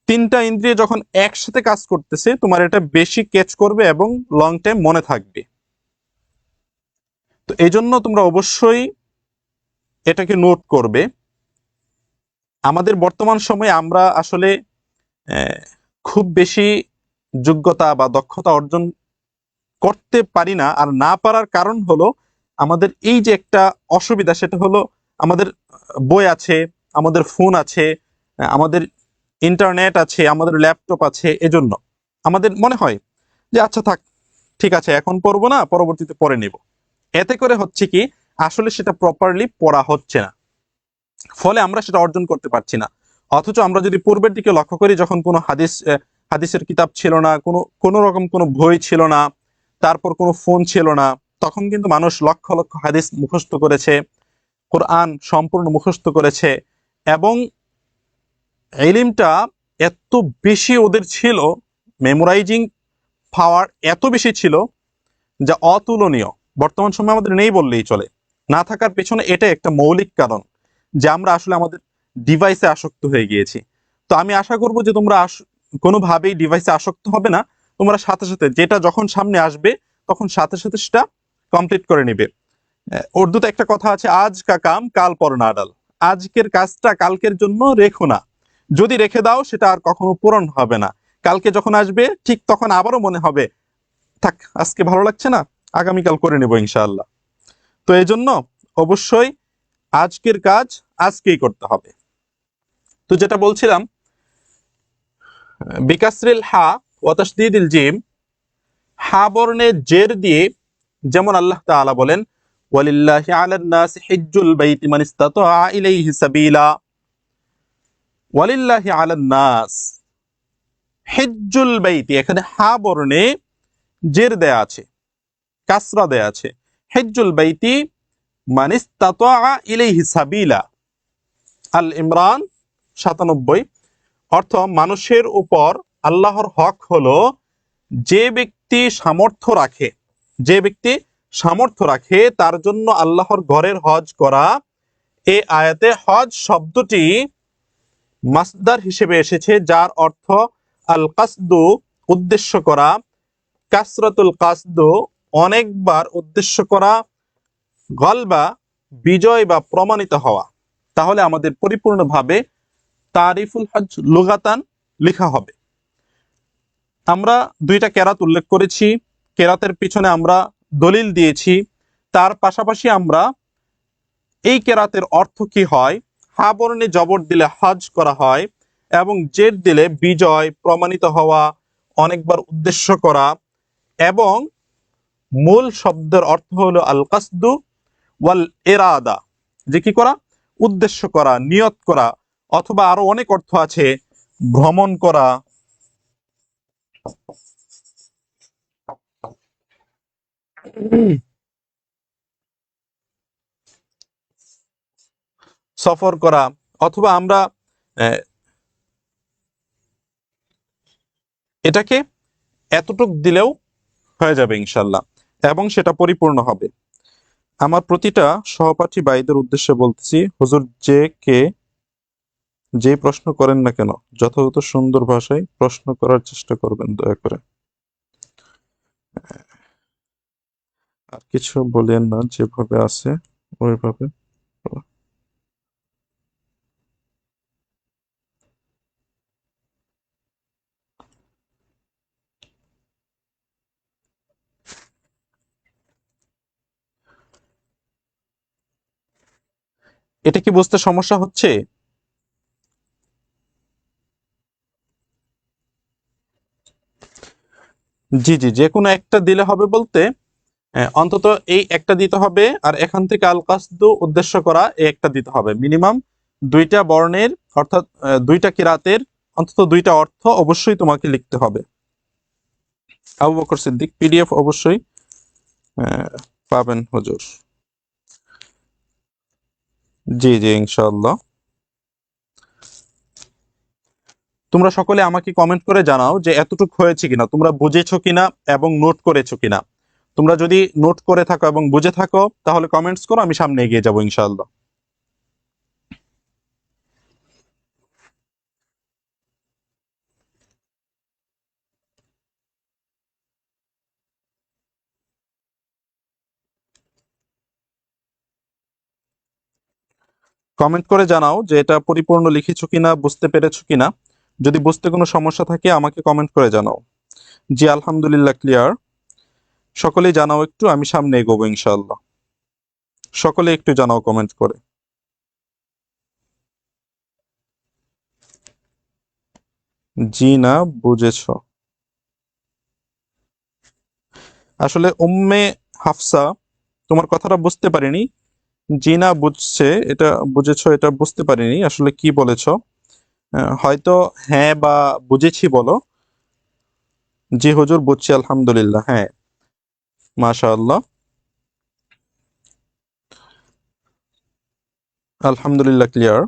তিনটা ইন্দ্রিয় যখন একসাথে কাজ করতেছে, তোমার এটা বেশি ক্যাচ করবে এবং লং টাইম মনে থাকবে। তো এই জন্য তোমরা অবশ্যই এটাকে নোট করবে। আমাদের বর্তমান সময়ে আমরা আসলে আহ, খুব বেশি যোগ্যতা বা দক্ষতা অর্জন করতে পারি না, আর না পারার কারণ হলো আমাদের এই যে একটা অসুবিধা, সেটা হলো আমাদের বই আছে, আমাদের ফোন আছে, আমাদের ইন্টারনেট আছে, আমাদের ল্যাপটপ আছে, এজন্য আমাদের মনে হয় যে আচ্ছা থাক, ঠিক আছে এখন পড়বো না, পরবর্তীতে পড়ে নেব। এতে করে হচ্ছে কি, আসলে সেটা প্রপারলি পড়া হচ্ছে না, ফলে আমরা সেটা অর্জন করতে পারছি না। অথচ আমরা যদি পূর্বের দিকে লক্ষ্য করি, যখন কোনো হাদিসের কিতাব ছিল না, কোনো রকম কোনো বই ছিল না, তারপর কোনো ফোন ছিল না, তখন কিন্তু মানুষ লক্ষ লক্ষ হাদিস মুখস্থ করেছে, কোরআন সম্পূর্ণ মুখস্থ করেছে, এবং ইলমটা এত বেশি ওদের ছিল, মেমোরাইজিং পাওয়ার এত বেশি ছিল, যা অতুলনীয়। বর্তমান সময়ে আমাদের নেই বললেই চলে। না থাকার পেছনে এটা একটা মৌলিক কারণ, যে আমরা আসলে আমাদের ডিভাইসে আসক্ত হয়ে গিয়েছি। তো আমি আশা করব যে তোমরা কোনোভাবেই ডিভাইসে আসক্ত হবে না, তোমরা সাথে সাথে যেটা যখন সামনে আসবে তখন সাথে সাথে সেটা কমপ্লিট করে নিবে। উর্দুতে একটা কথা আছে, আজ কা কাম কাল পর না ডাল। আজকের কাজটা কালকের জন্য রেখো না, যদি রেখে দাও সেটা আর কখনো পূরণ হবে না। কালকে যখন আসবে ঠিক তখন আবারও মনে হবে, থাক আজকে ভালো লাগছে না, আগামীকাল করে নেব ইনশাআল্লাহ। তো এই জন্য অবশ্যই আজকের কাজ আজকেই করতে হবে। তো যেটা বলছিলাম, বিকাসরিল হা ওয়া তাসদীদিল জিম, হা বর্ণে জের দিয়ে, যেমন আল্লাহ তাআলা বলেন, ওয়ালিল্লাহি আলান নাসি হিজ্জুল বাইতি মান ইসতাতা ইলাইহি সাবিলা। ওয়ালিল্লাহি আলান নাস, হিজ্জুল বাইতি, এখানে হা বর্ণে জের দেয়া আছে, কাসরা দেয়া আছে। হিজ্জুল বাইতি মান ইসতাতা ইলাইহি সাবিলা, আল ইমরান 97। অর্থ, মানুষের উপর আল্লাহর হক হলো যে ব্যক্তি সামর্থ্য রাখে, যে ব্যক্তি সামর্থ্য রাখে তার জন্য আল্লাহর ঘরের হজ করা। এই আয়াতে হজ শব্দটি মাসদার হিসেবে এসেছে, যার অর্থ আল কাসদু, উদ্দেশ্য করা, কাসরাতুল কাসদু, অনেকবার উদ্দেশ্য করা, গলবা, বিজয় বা প্রমাণিত হওয়া। তাহলে আমাদের পরিপূর্ণভাবে তারিফুল হজ লুগাতান লেখা হবে। আমরা দুইটা কেরাত উল্লেখ করেছি, কেরাতের পিছনে আমরা দলিল দিয়েছি, তার পাশাপাশি আমরা এই কেরাতের অর্থ কি হয়, হা বর্ণে জবর দিলে হজ করা হয়, এবং জের দিলে বিজয়, প্রমাণিত হওয়া, অনেকবার উদ্দেশ্য করা, এবং মূল শব্দের অর্থ হলো আল কাসদু ওয়াল ইরাদা, যে কি করা, উদ্দেশ্য করা, নিয়ত করা, অথবা আরো অনেক অর্থ আছে, ভ্রমণ করা। সফর করা, অথবা আমরা এটাকে এতটুক দিলেও হয়ে যাবে ইনশাল্লাহ, এবং সেটা পরিপূর্ণ হবে। আমার প্রতিটা সহপাঠী ভাইদের উদ্দেশ্যে বলতেছি, হুজুর যে প্রশ্ন করেন না কেন যথাযথ সুন্দর ভাষায় প্রশ্ন করার চেষ্টা করবেন দয়া করে। আর কিছু বলেন না, যেভাবে আছে ওইভাবে। এটা কি বুঝতে সমস্যা হচ্ছে? জি জি, যে কোনো একটা দিলে হবে বলতে অন্তত এই একটা দিতে হবে, আর এখান থেকে আল কাসদু উদ্দেশ্য করা এই একটা দিতে হবে। মিনিমাম দুইটা বর্ণের, অর্থাৎ দুইটা কিরাতের অন্তত দুইটা অর্থ অবশ্যই তোমাকে লিখতে হবে। আবু বকর সিদ্দিক, পিডিএফ অবশ্যই পাবেন হুজুর। জি জি, ইনশাআল্লাহ। তোমরা সকলে আমাকে কমেন্ট করে জানাও যে এতটুকু হয়েছে কিনা, তোমরা বুঝেছো কিনা এবং নোট করেছো কিনা। তোমরা যদি নোট করে থাকো এবং বুঝে থাকো তাহলে কমেন্টস করো, আমি সামনে এগিয়ে যাবো ইনশাআল্লাহ। কমেন্ট করে জানাও যে এটা পরিপূর্ণ লিখেছো কিনা, বুঝতে পেরেছো কিনা। যদি বুঝতে কোনো সমস্যা থাকে আমাকে কমেন্ট করে জানাও। জি আলহামদুলিল্লাহ, ক্লিয়ার। সকলেই জানাও একটু, আমি সামনে এগোবো ইনশাআল্লাহ। সকলে একটু জানাও কমেন্ট করে। জি না, বুঝেছো। আসলে উম্মে হাফসা, তোমার কথাটা বুঝতে পারিনি। জি না বুঝছে, এটা বুঝেছো এটা বুঝতে পারিনি আসলে কি বলেছো। হয়তো হ্যাঁ বা বুঝেছি বলো। জি হুজুর, বুঝছি আলহামদুলিল্লাহ, হ্যাঁ। মাশাআল্লাহ। আলহামদুলিল্লাহ, ক্লিয়ার।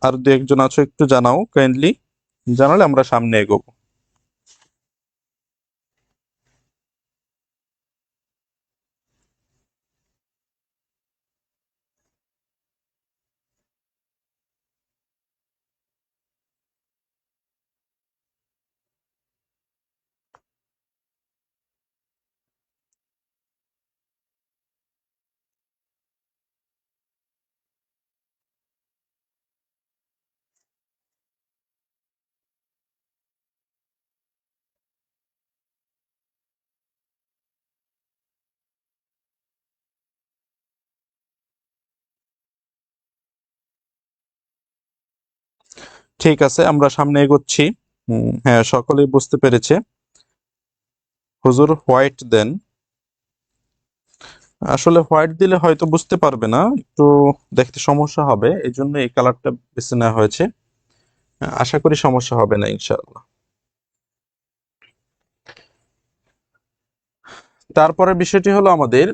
আর দু একজন আছো, একটু জানাও কাইন্ডলি, জানালে আমরা সামনে এগোবো। ঠিক আছে, আমরা সামনে এগোচ্ছি। হ্যাঁ, সকলেই বুঝতে পেরেছে। হুজুর হোয়াইট দেন। আসলে হোয়াইট দিলে হয়তো বুঝতে পারবে না, একটু দেখতে সমস্যা হবে, এই জন্য এই কালারটা বেছে নেওয়া হয়েছে। আশা করি সমস্যা হবে না ইনশাআল্লাহ। তারপরের বিষয়টি হলো আমাদের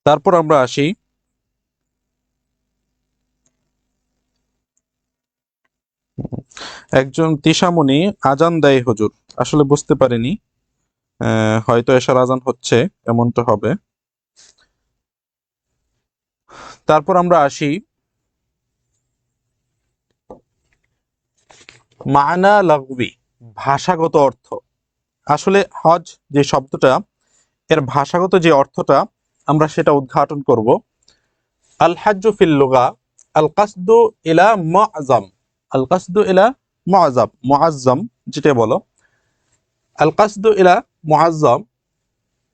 তারপর আমরা আসি একজন তিশামণি আজান দেয় হুজুর। আসলে বুঝতে পারিনি, হয়তো এশার আজান হচ্ছে, এমনটা হবে। তারপর আমরা আসি মানা লাগবি, ভাষাগত অর্থ। আসলে হজ যে শব্দটা, এর ভাষাগত যে অর্থটা আমরা সেটা উদ্ঘাটন করব। আল হাজ্জু ফিল লুগা আল কাসদু ইলা মুআযাম, আল কাসদু ইলা মুআজ্জাম যেটা বলো, আল কাসদু ইলা মুআজ্জাম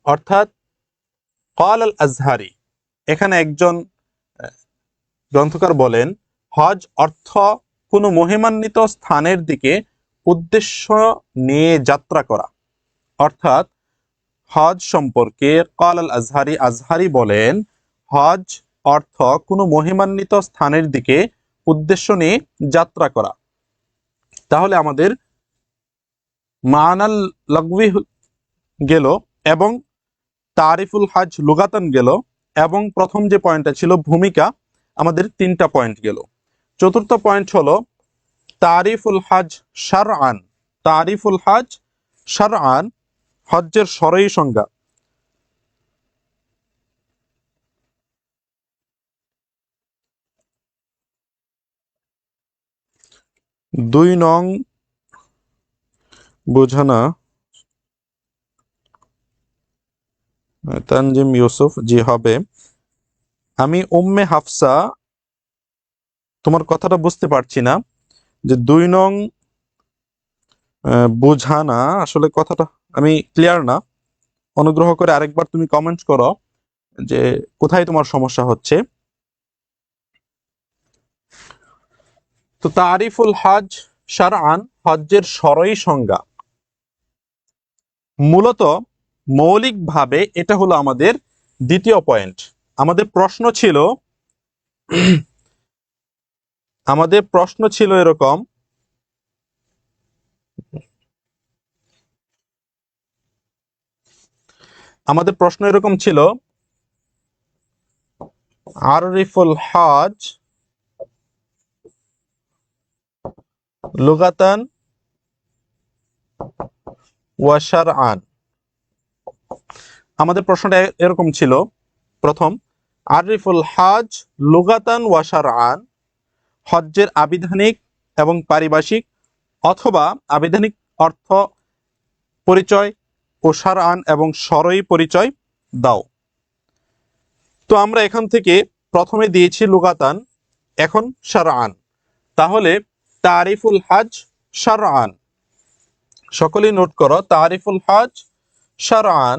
অর্থাৎ ক্বাল আল আজহারি, এখানে একজন গ্রন্থকার বলেন হজ অর্থ কোনো মহিমান্বিত স্থানের দিকে উদ্দেশ্য নিয়ে যাত্রা করা। অর্থাৎ হজ সম্পর্কে ক্বাল আল আজহারি, আজহারি বলেন হজ অর্থ কোনো মহিমান্বিত স্থানের দিকে উদ্দেশ্য নিয়ে যাত্রা করা। তাহলে আমাদের মানাল লাগবি গেল এবং তারিফুল হজ লুগাতান গেল, এবং প্রথম যে পয়েন্টটা ছিল ভূমিকা, আমাদের 3টা পয়েন্ট গেল। চতুর্থ পয়েন্ট হলো তারিফুল হজ শারআন, তারিফুল হজ শারআন, হজ্জের শরঈ সংজ্ঞা। দুই নং বোঝানা তানজিম ইউসুফ, জি হবে। আমি উম্মে হাফসা, তোমার কথাটা বুঝতে পারছি না, যে 2 নং বোঝানা, আসলে কথাটা আমি ক্লিয়ার না। অনুগ্রহ করে আরেকবার তুমি কমেন্ট করো যে কোথায় তোমার সমস্যা হচ্ছে। তো তারিফুল হজ শারআন, হজ্জের শরঈ সংজ্ঞা। মূলত মৌলিকভাবে এটা হলো আমাদের দ্বিতীয় পয়েন্ট। আমাদের প্রশ্ন ছিল এরকম, ছিল আরিফুল হজ লুগাতান ওয়া শারআন। আমাদের প্রশ্নটা এরকম ছিল, প্রথম আরিফুল হজ লুগাতান ওয়া শারআন, হজ্জের আবিধানিক এবং পারিভাষিক অথবা আবিধানিক অর্থ পরিচয় ও শারআন এবং শরঈ পরিচয় দাও। তো আমরা এখান থেকে প্রথমে দিয়েছি লুগাতান, এখন শারআন। তাহলে তারিফুল হজ শারআন, সকলেই নোট করো, তারিফুল হজ শারআন,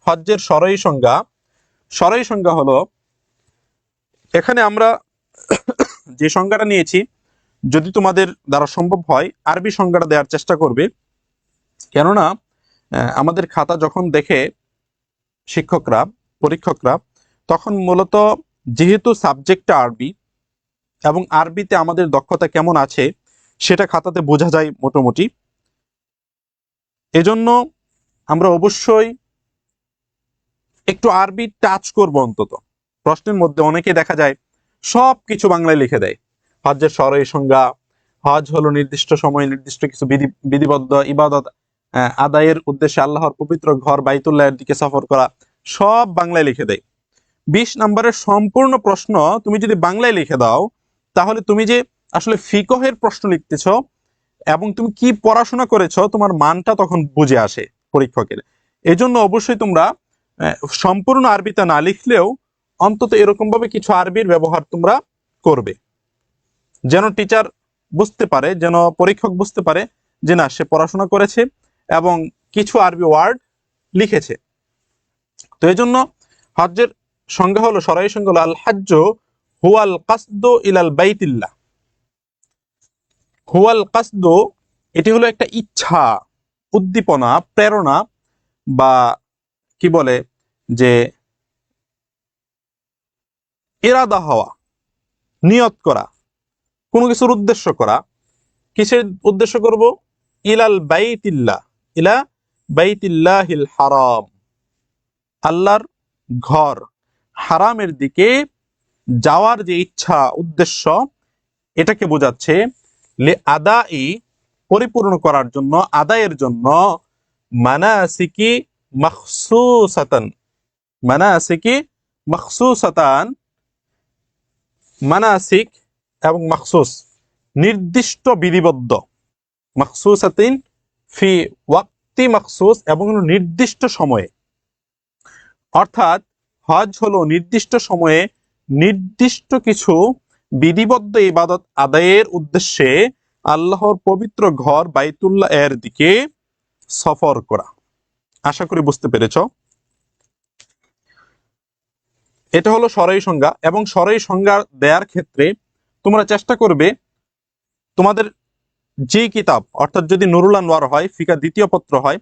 হজ্জের শরঈ সংজ্ঞা। শরঈ সংজ্ঞা হলো, এখানে আমরা যে সংজ্ঞাটা নিয়েছি, যদি তোমাদের দ্বারা সম্ভব হয় আরবি সংজ্ঞাটা দেওয়ার চেষ্টা করবে, কেননা আমাদের খাতা যখন দেখে শিক্ষকরা, পরীক্ষকরা, তখন মূলত যেহেতু সাবজেক্টটা আরবি এবং আরবিতে আমাদের দক্ষতা কেমন আছে সেটা খাতাতে বোঝা যায় মোটামুটি। এজন্য আমরা অবশ্যই একটু আরবি টাচ করব অন্তত। প্রশ্নের মধ্যে অনেকে দেখা যায় সব কিছু বাংলায় লিখে দেয়, হজ্জের শরঈ সংজ্ঞা, হজ হলো নির্দিষ্ট সময় নির্দিষ্ট কিছু বিধিবদ্ধ ইবাদত আদায়ের উদ্দেশ্যে আল্লাহর পবিত্র ঘর বাইতুল্লাহের দিকে সফর করা, সব বাংলায় লিখে দেয়। 20 নম্বরের সম্পূর্ণ প্রশ্ন তুমি যদি বাংলায় লিখে দাও, তাহলে তুমি যে আসলে ফিকহের প্রশ্ন লিখতেছ এবং তুমি কি পড়াশোনা করেছ, তোমার মানটা তখন বুঝে আসে পরীক্ষকের। এজন্য অবশ্যই তোমরা সম্পূর্ণ আরবিতে না লিখলেও অন্তত এরকম ভাবে কিছু আরবির ব্যবহার তোমরা করবে, যেন টিচার বুঝতে পারে, যেন পরীক্ষক বুঝতে পারে যে না, সে পড়াশোনা করেছে এবং কিছু আরবি ওয়ার্ড লিখেছে। তো এই জন্য হজ্জের সংজ্ঞা হলো, শরঈ সংজ্ঞা হলো, আল হাজ্জ হুয়াল কাসদু ইলাল বাইতিল্লাহ। হুয়াল কাসদু, এটি হলো একটা ইচ্ছা, উদ্দীপনা, প্রেরণা, বা কি বলে যে ইরাদা হওয়া, নিয়ত করা, কোনো কিছুর উদ্দেশ্য করা। কিসের উদ্দেশ্য করব? ইলাল বাইতিল্লাহ, ইলা বাইতিল্লাহিল হারাম, আল্লাহর ঘর হারামের দিকে যাওয়ার যে ইচ্ছা, উদ্দেশ্য, এটাকে বোঝাচ্ছে। লে আদাই, পরিপূর্ণ করার জন্য, আদায়ের জন্য, মানাসিকি মাখসুসাতান, মানাসিকি মাখসুসাতান, মানাসিক এবং মাখসুস নির্দিষ্ট বিধিবদ্ধ, মাখসুসাতিন ফি ওয়াক্তি মাখসুস এবং নির্দিষ্ট সময়ে, অর্থাৎ হজ হলো নির্দিষ্ট সময়ে নির্দিষ্ট কিছু বিধিবদ্ধ ইবাদত আদায়ের উদ্দেশ্যে আল্লাহর পবিত্র ঘর বাইতুল্লাহ এর দিকে সফর করা। আশা করি বুঝতে পেরেছ। এটা হলো সরাই সংজ্ঞা, এবং সরাই সংজ্ঞা দেওয়ার ক্ষেত্রে তোমরা চেষ্টা করবে তোমাদের যে কিতাব, অর্থাৎ যদি নুরুল আনওয়ার হয়, ফিকা দ্বিতীয় পত্র হয়,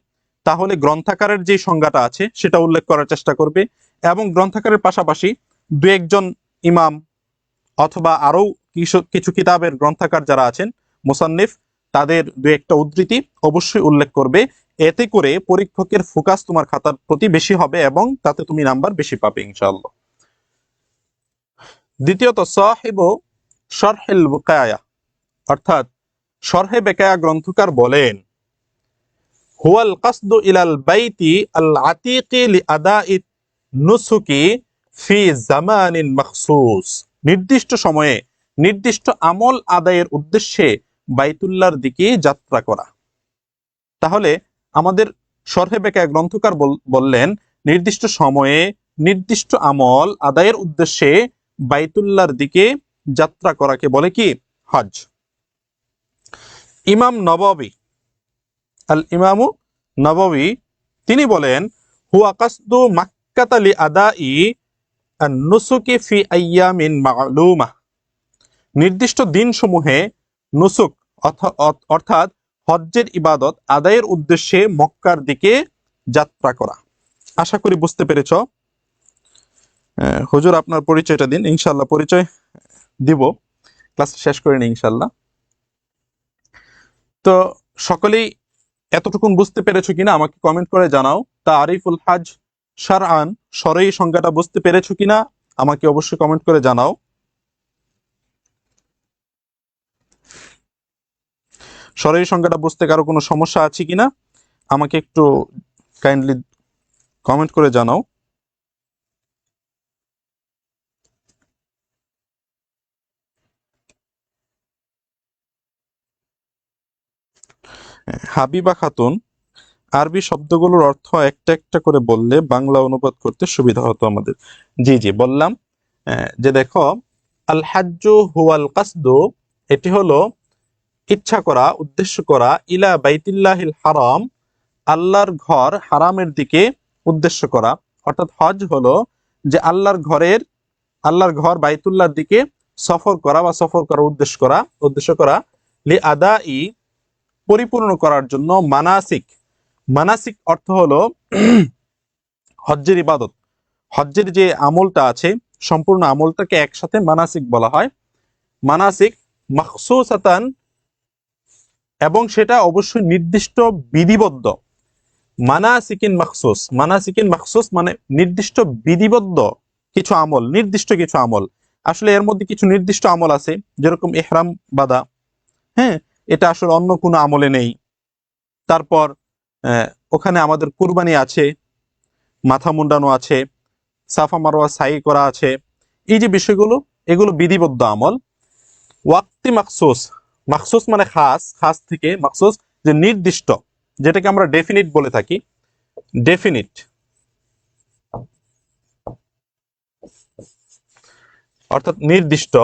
তাহলে গ্রন্থাকারের যে সংজ্ঞাটা আছে সেটা উল্লেখ করার চেষ্টা করবে, এবং গ্রন্থাকারের পাশাপাশি দু একজন ইমাম অথবা আরও কিছু কিতাবের গ্রন্থাকার যারা আছেন মুসান্নিফ, তাদের দু একটা উদ্ধৃতি অবশ্যই উল্লেখ করবে। এতে করে পরীক্ষকের ফোকাস তোমার খাতার প্রতি বেশি হবে এবং তাতে তুমি নাম্বার বেশি পাবে ইনশাআল্লাহ। দ্বিতীয়ত সাহিবু শরহুল বুকায়া, অর্থাৎ শরহে বেকায়া গ্রন্থকার বলেন, হুয়াল কাসদু ইলাল বাইতি আল আতিকি লিআদাই নুসুকি ফি জামানিন মাখসুস, নির্দিষ্ট সময়ে নির্দিষ্ট আমল আদায়ের উদ্দেশ্যে বাইতুল্লাহর দিকে যাত্রা করা। তাহলে আমাদের শরহে বেকায়া গ্রন্থকার বললেন নির্দিষ্ট সময়ে নির্দিষ্ট আমল আদায়ের উদ্দেশ্যে বাইতুল্লাহর দিকে যাত্রা করাকে বলে কি? হজ। ইমাম নববী, আল ইমামু নববী, তিনি বলেন, হুয়া কাসদু মাক্কাতা লিআদাই আন-নুসুকি ফি আইয়ামিন মা'লুমা, নির্দিষ্ট দিনসমূহে নুসুক অর্থাৎ হজ্জের ইবাদত আদায়ের উদ্দেশ্যে মক্কার দিকে যাত্রা করা। আশা করি বুঝতে পেরেছ। হুজুর আপনার পরিচয়টা দিন। ইনশাআল্লাহ পরিচয় দিব, ক্লাস শেষ করে নিই ইনশাআল্লাহ। তো সকলেই এতটুকুন বুঝতে পেরেছো কিনা আমাকে কমেন্ট করে জানাও। তারিফুল হজ শারআন, শরঈ সংজ্ঞাটা বুঝতে পেরেছো কিনা আমাকে অবশ্যই কমেন্ট করে জানাও। শরঈ সংজ্ঞাটা বুঝতে কারো কোনো সমস্যা আছে কিনা আমাকে একটু কাইন্ডলি কমেন্ট করে জানাও। হাবিবা খাতুন, আরবি শব্দগুলোর অর্থ একটা একটা করে বললে বাংলা অনুবাদ করতে সুবিধা হতো আমাদের। জি জি বললাম, যে দেখো, আল হাজ্জু হুয়াল কাসদু, এটি হলো ইচ্ছা করা, উদ্দেশ্য করা, ইলা বাইতুল্লাহিল হারাম, আল্লাহর ঘর হারামের দিকে উদ্দেশ্য করা। অর্থাৎ হজ হলো যে আল্লাহর ঘর বাইতুল্লাহর দিকে সফর করা বা সফর করার উদ্দেশ্য করা লি আদাই, পরিপূর্ণ করার জন্য, মানাসিক, মানাসিক অর্থ হলো হজ্জের ইবাদত, হজ্জের যে আমলটা আছে সম্পূর্ণ আমলটাকে একসাথে মানাসিক বলা হয়। মানাসিক মাখসুসাতান, এবং সেটা অবশ্যই নির্দিষ্ট বিধিবদ্ধ। মানাসিকিন মাখসুস মানে নির্দিষ্ট বিধিবদ্ধ কিছু আমল, নির্দিষ্ট কিছু আমল। আসলে এর মধ্যে কিছু নির্দিষ্ট আমল আছে, যেরকম ইহরাম বাঁধা, হ্যাঁ, এটা আসলে অন্য কোনো আমলে নেই। তারপর ওখানে আমাদের কুরবানি আছে, মাথা মুন্ডানো আছে, সাফা মারওয়া সাই করা আছে। এই যে বিষয়গুলো, এগুলো বিধিবদ্ধ আমল। ওয়াক্তি মাখসুস মানে খাস থেকে মাখসুস, যে নির্দিষ্ট, যেটাকে আমরা ডেফিনিট বলে থাকি। ডেফিনিট অর্থাৎ নির্দিষ্ট।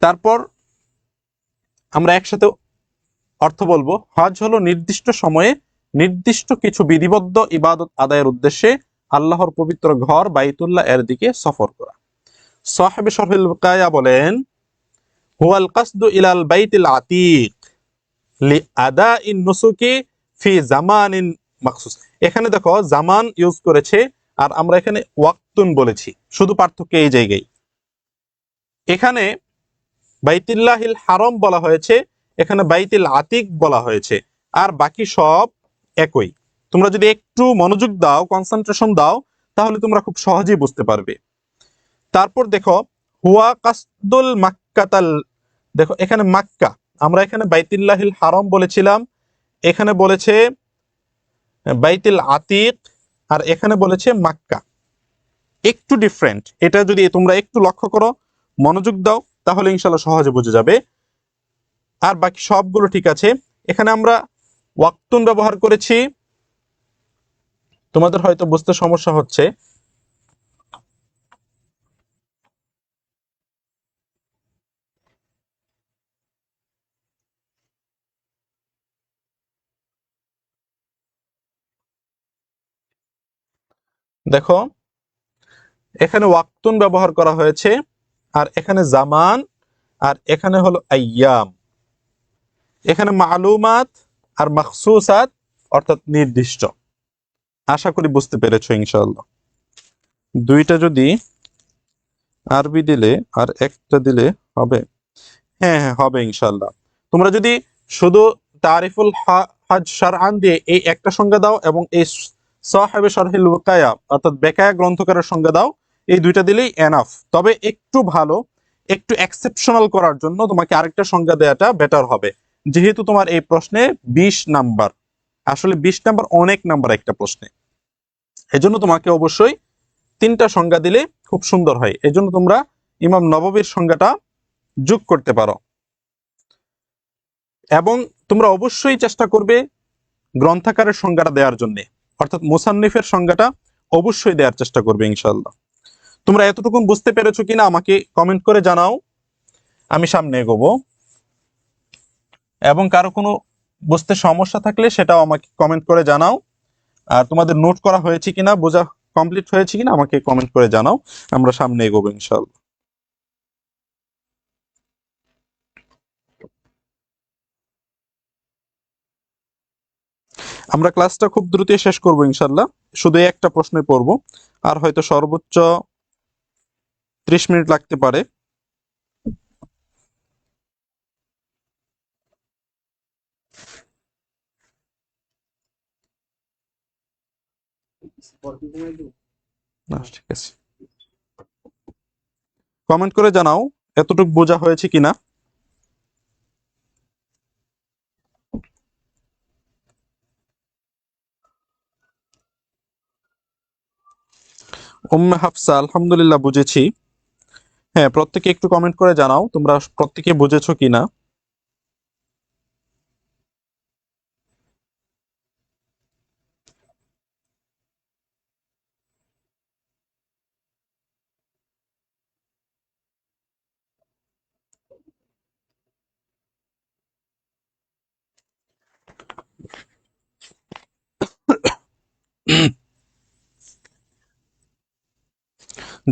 তারপর আমরা একসাথে অর্থ বলবো, হজ হলো নির্দিষ্ট সময়ে নির্দিষ্ট কিছু বিধিবদ্ধ ইবাদত আদায়ের উদ্দেশ্যে আল্লাহর পবিত্র ঘর বাইতুল্লাহ এর দিকে সফর করা। সাহেব শরহুল বুকায়া বলেন, হুয়াল কাসদু ইলাল বাইতিল আতিক লিআদাইন নুসুকি ফি জামানিন মাখসুস। এখানে দেখো জামান ইউজ করেছে, আর আমরা এখানে ওয়াক্তুন বলেছি, শুধু পার্থক্য এই জায়গায়। এখানে বাইতুল্লাহিল হারাম বলা হয়েছে, এখানে বাইতুল আতিক বলা হয়েছে, আর বাকি সব একই। তোমরা যদি একটু মনোযোগ দাও, কনসেন্ট্রেশন দাও, তাহলে তোমরা খুব সহজেই বুঝতে পারবে। তারপর দেখো, হুয়া কাসদুল মাক্কাতাল, দেখো এখানে মাক্কা, আমরা এখানে বাইতুল্লাহিল হারাম বলেছিলাম, এখানে বলেছে বাইতুল আতিক, আর এখানে বলেছে মাক্কা, একটু ডিফারেন্ট। এটা যদি তোমরা একটু লক্ষ্য করো, মনোযোগ দাও, তাহলে ইনশাল্লাহ সহজে বুঝে যাবে। আর বাকি সবগুলো ঠিক আছে। এখানে আমরা ওয়াক্তুন ব্যবহার করেছি, তোমাদের হয়তো বুঝতে সমস্যা হচ্ছে। দেখো এখানে ওয়াক্তুন ব্যবহার করা হয়েছে, আর এখানে জামান, আর এখানে হলো আইয়াম। এখানে মালুমাত আর মাখসুসাত অর্থাৎ নির্দিষ্ট। আশা করি বুঝতে পেরেছো ইনশাআল্লাহ। দুইটা যদি আরবি দিলে আর একটা দিলে হবে। হ্যাঁ হ্যাঁ হবে ইনশাআল্লাহ। তোমরা যদি শুধু তারিফুল হজ শারআন দিয়ে এই একটা সংজ্ঞা দাও এবং এই সাহেবে শারহিল ওয়াকায়া অর্থাৎ বেকায়া গ্রন্থকারের সংজ্ঞা দাও, এই দুইটা দিলেই এনাফ। তবে একটু ভালো, একটু এক্সেপশনাল করার জন্য তোমাকে আরেকটা সংজ্ঞা দেওয়াটা বেটার হবে, যেহেতু তোমার এই প্রশ্নে 20 নাম্বার। আসলে 20 নাম্বার অনেক নাম্বার একটা প্রশ্নে, এজন্য তোমাকে অবশ্যই 3টা সংজ্ঞা দিলে খুব সুন্দর হয়। এজন্য তোমরা ইমাম নববীর সংজ্ঞাটা যোগ করতে পারো, এবং তোমরা অবশ্যই চেষ্টা করবে গ্রন্থাকারের সংজ্ঞাটা দেওয়ার জন্য, অর্থাৎ মুসান্নিফের সংজ্ঞাটা অবশ্যই দেওয়ার চেষ্টা করবে ইনশাআল্লাহ। তোমরা এতটুকু বুঝতে পেরেছো কিনা আমাকে কমেন্ট করে জানাও, আমি সামনে এগোবো। এবং কারো কোনো বুঝতে সমস্যা থাকলে সেটাও আমাকে কমেন্ট করে জানাও। আর তোমাদের নোট করা হয়েছে কিনা, বোঝা কমপ্লিট হয়েছে কিনা আমাকে কমেন্ট করে জানাও, আমরা সামনে এগোবো ইনশাআল্লাহ। আমরা ক্লাসটা খুব দ্রুতই শেষ করবো ইনশাআল্লাহ, শুধু একটা প্রশ্নে পড়বো, আর হয়তো সর্বোচ্চ 30 মিনিট লাগতে পারে। না ঠিক আছে, কমেন্ট করে জানাও এতটুকু বোঝা হয়েছে কিনা। উম্মে হাফসা আলহামদুলিল্লাহ বুঝেছি। হ্যাঁ প্রত্যেকে একটু কমেন্ট করে জানাও তোমরা প্রত্যেকে বুঝেছো কিনা।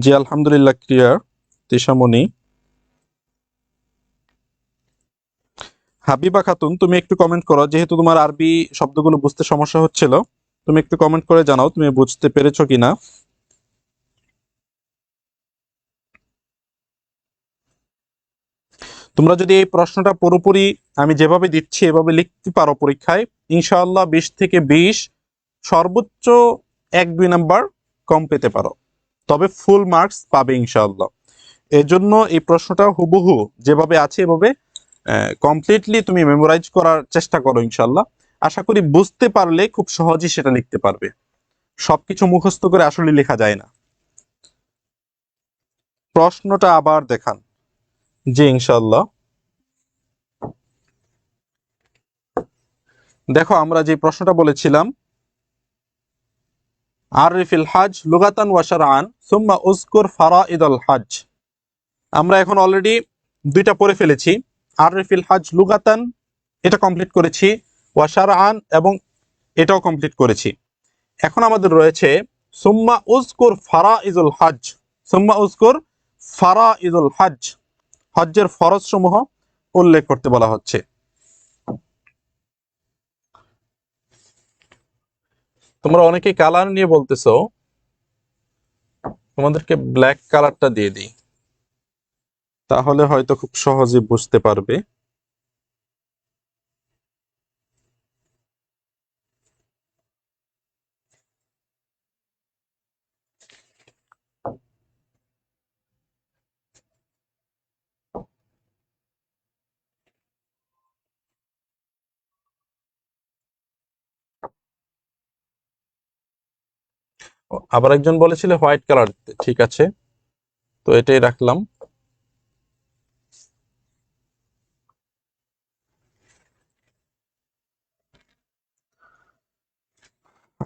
জি আলহামদুলিল্লাহ ক্লিয়ার। তিশামণি, হাবিবা খাতুন তুমি একটু কমেন্ট করো, যেহেতু তোমার আরবি শব্দগুলো বুঝতে সমস্যা হচ্ছিল, তুমি একটু কমেন্ট করে জানাও তুমি বুঝতে পেরেছো কিনা। তোমরা যদি এই প্রশ্নটা পুরোপুরি আমি যেভাবে দিচ্ছি এভাবে লিখতে পারো পরীক্ষায়, ইনশাআল্লাহ 20 থেকে 20 সর্বোচ্চ 1-2 নাম্বার কম পেতে পারো, তবে ফুল মার্কস পাবে ইনশাআল্লাহ। এজন্য এই প্রশ্নটা হুবহু যেভাবে আছে এভাবে কমপ্লিটলি তুমি মেমোরাইজ করার চেষ্টা করো ইনশাআল্লাহ। আশা করি বুঝতে পারলে খুব সহজেই সেটা লিখতে পারবে। সবকিছু মুখস্থ করে আসলে লেখা যায় না। প্রশ্নটা আবার দেখান। জি ইনশাআল্লাহ। দেখো আমরা যে প্রশ্নটা বলেছিলাম, আরিফিল হজ লুগাতান ওয়া শারআন সুম্মা উযকুর ফারাইদুল হজ। আমরা এখন অলরেডি 2টা পড়ে ফেলেছি। আরিফিল হজ লুগাতান এটা কমপ্লিট করেছি, ওয়া শারআন এবং এটাও কমপ্লিট করেছি। এখন আমাদের রয়েছে সুম্মা উযকুর ফারাইজুল হজ। সুম্মা উযকুর ফারাইজুল হজ, হজ্জের ফরজ সমূহ উল্লেখ করতে বলা হচ্ছে। তোমরা অনেকেই কালার নিয়ে বলতেছো, তোমাদেরকে ব্ল্যাক কালারটা দিয়ে দিই, তাহলে হয়তো খুব সহজে বুঝতে পারবে। আবার একজন বলেছিল হোয়াইট কালার, ঠিক আছে তো এটাই রাখলাম।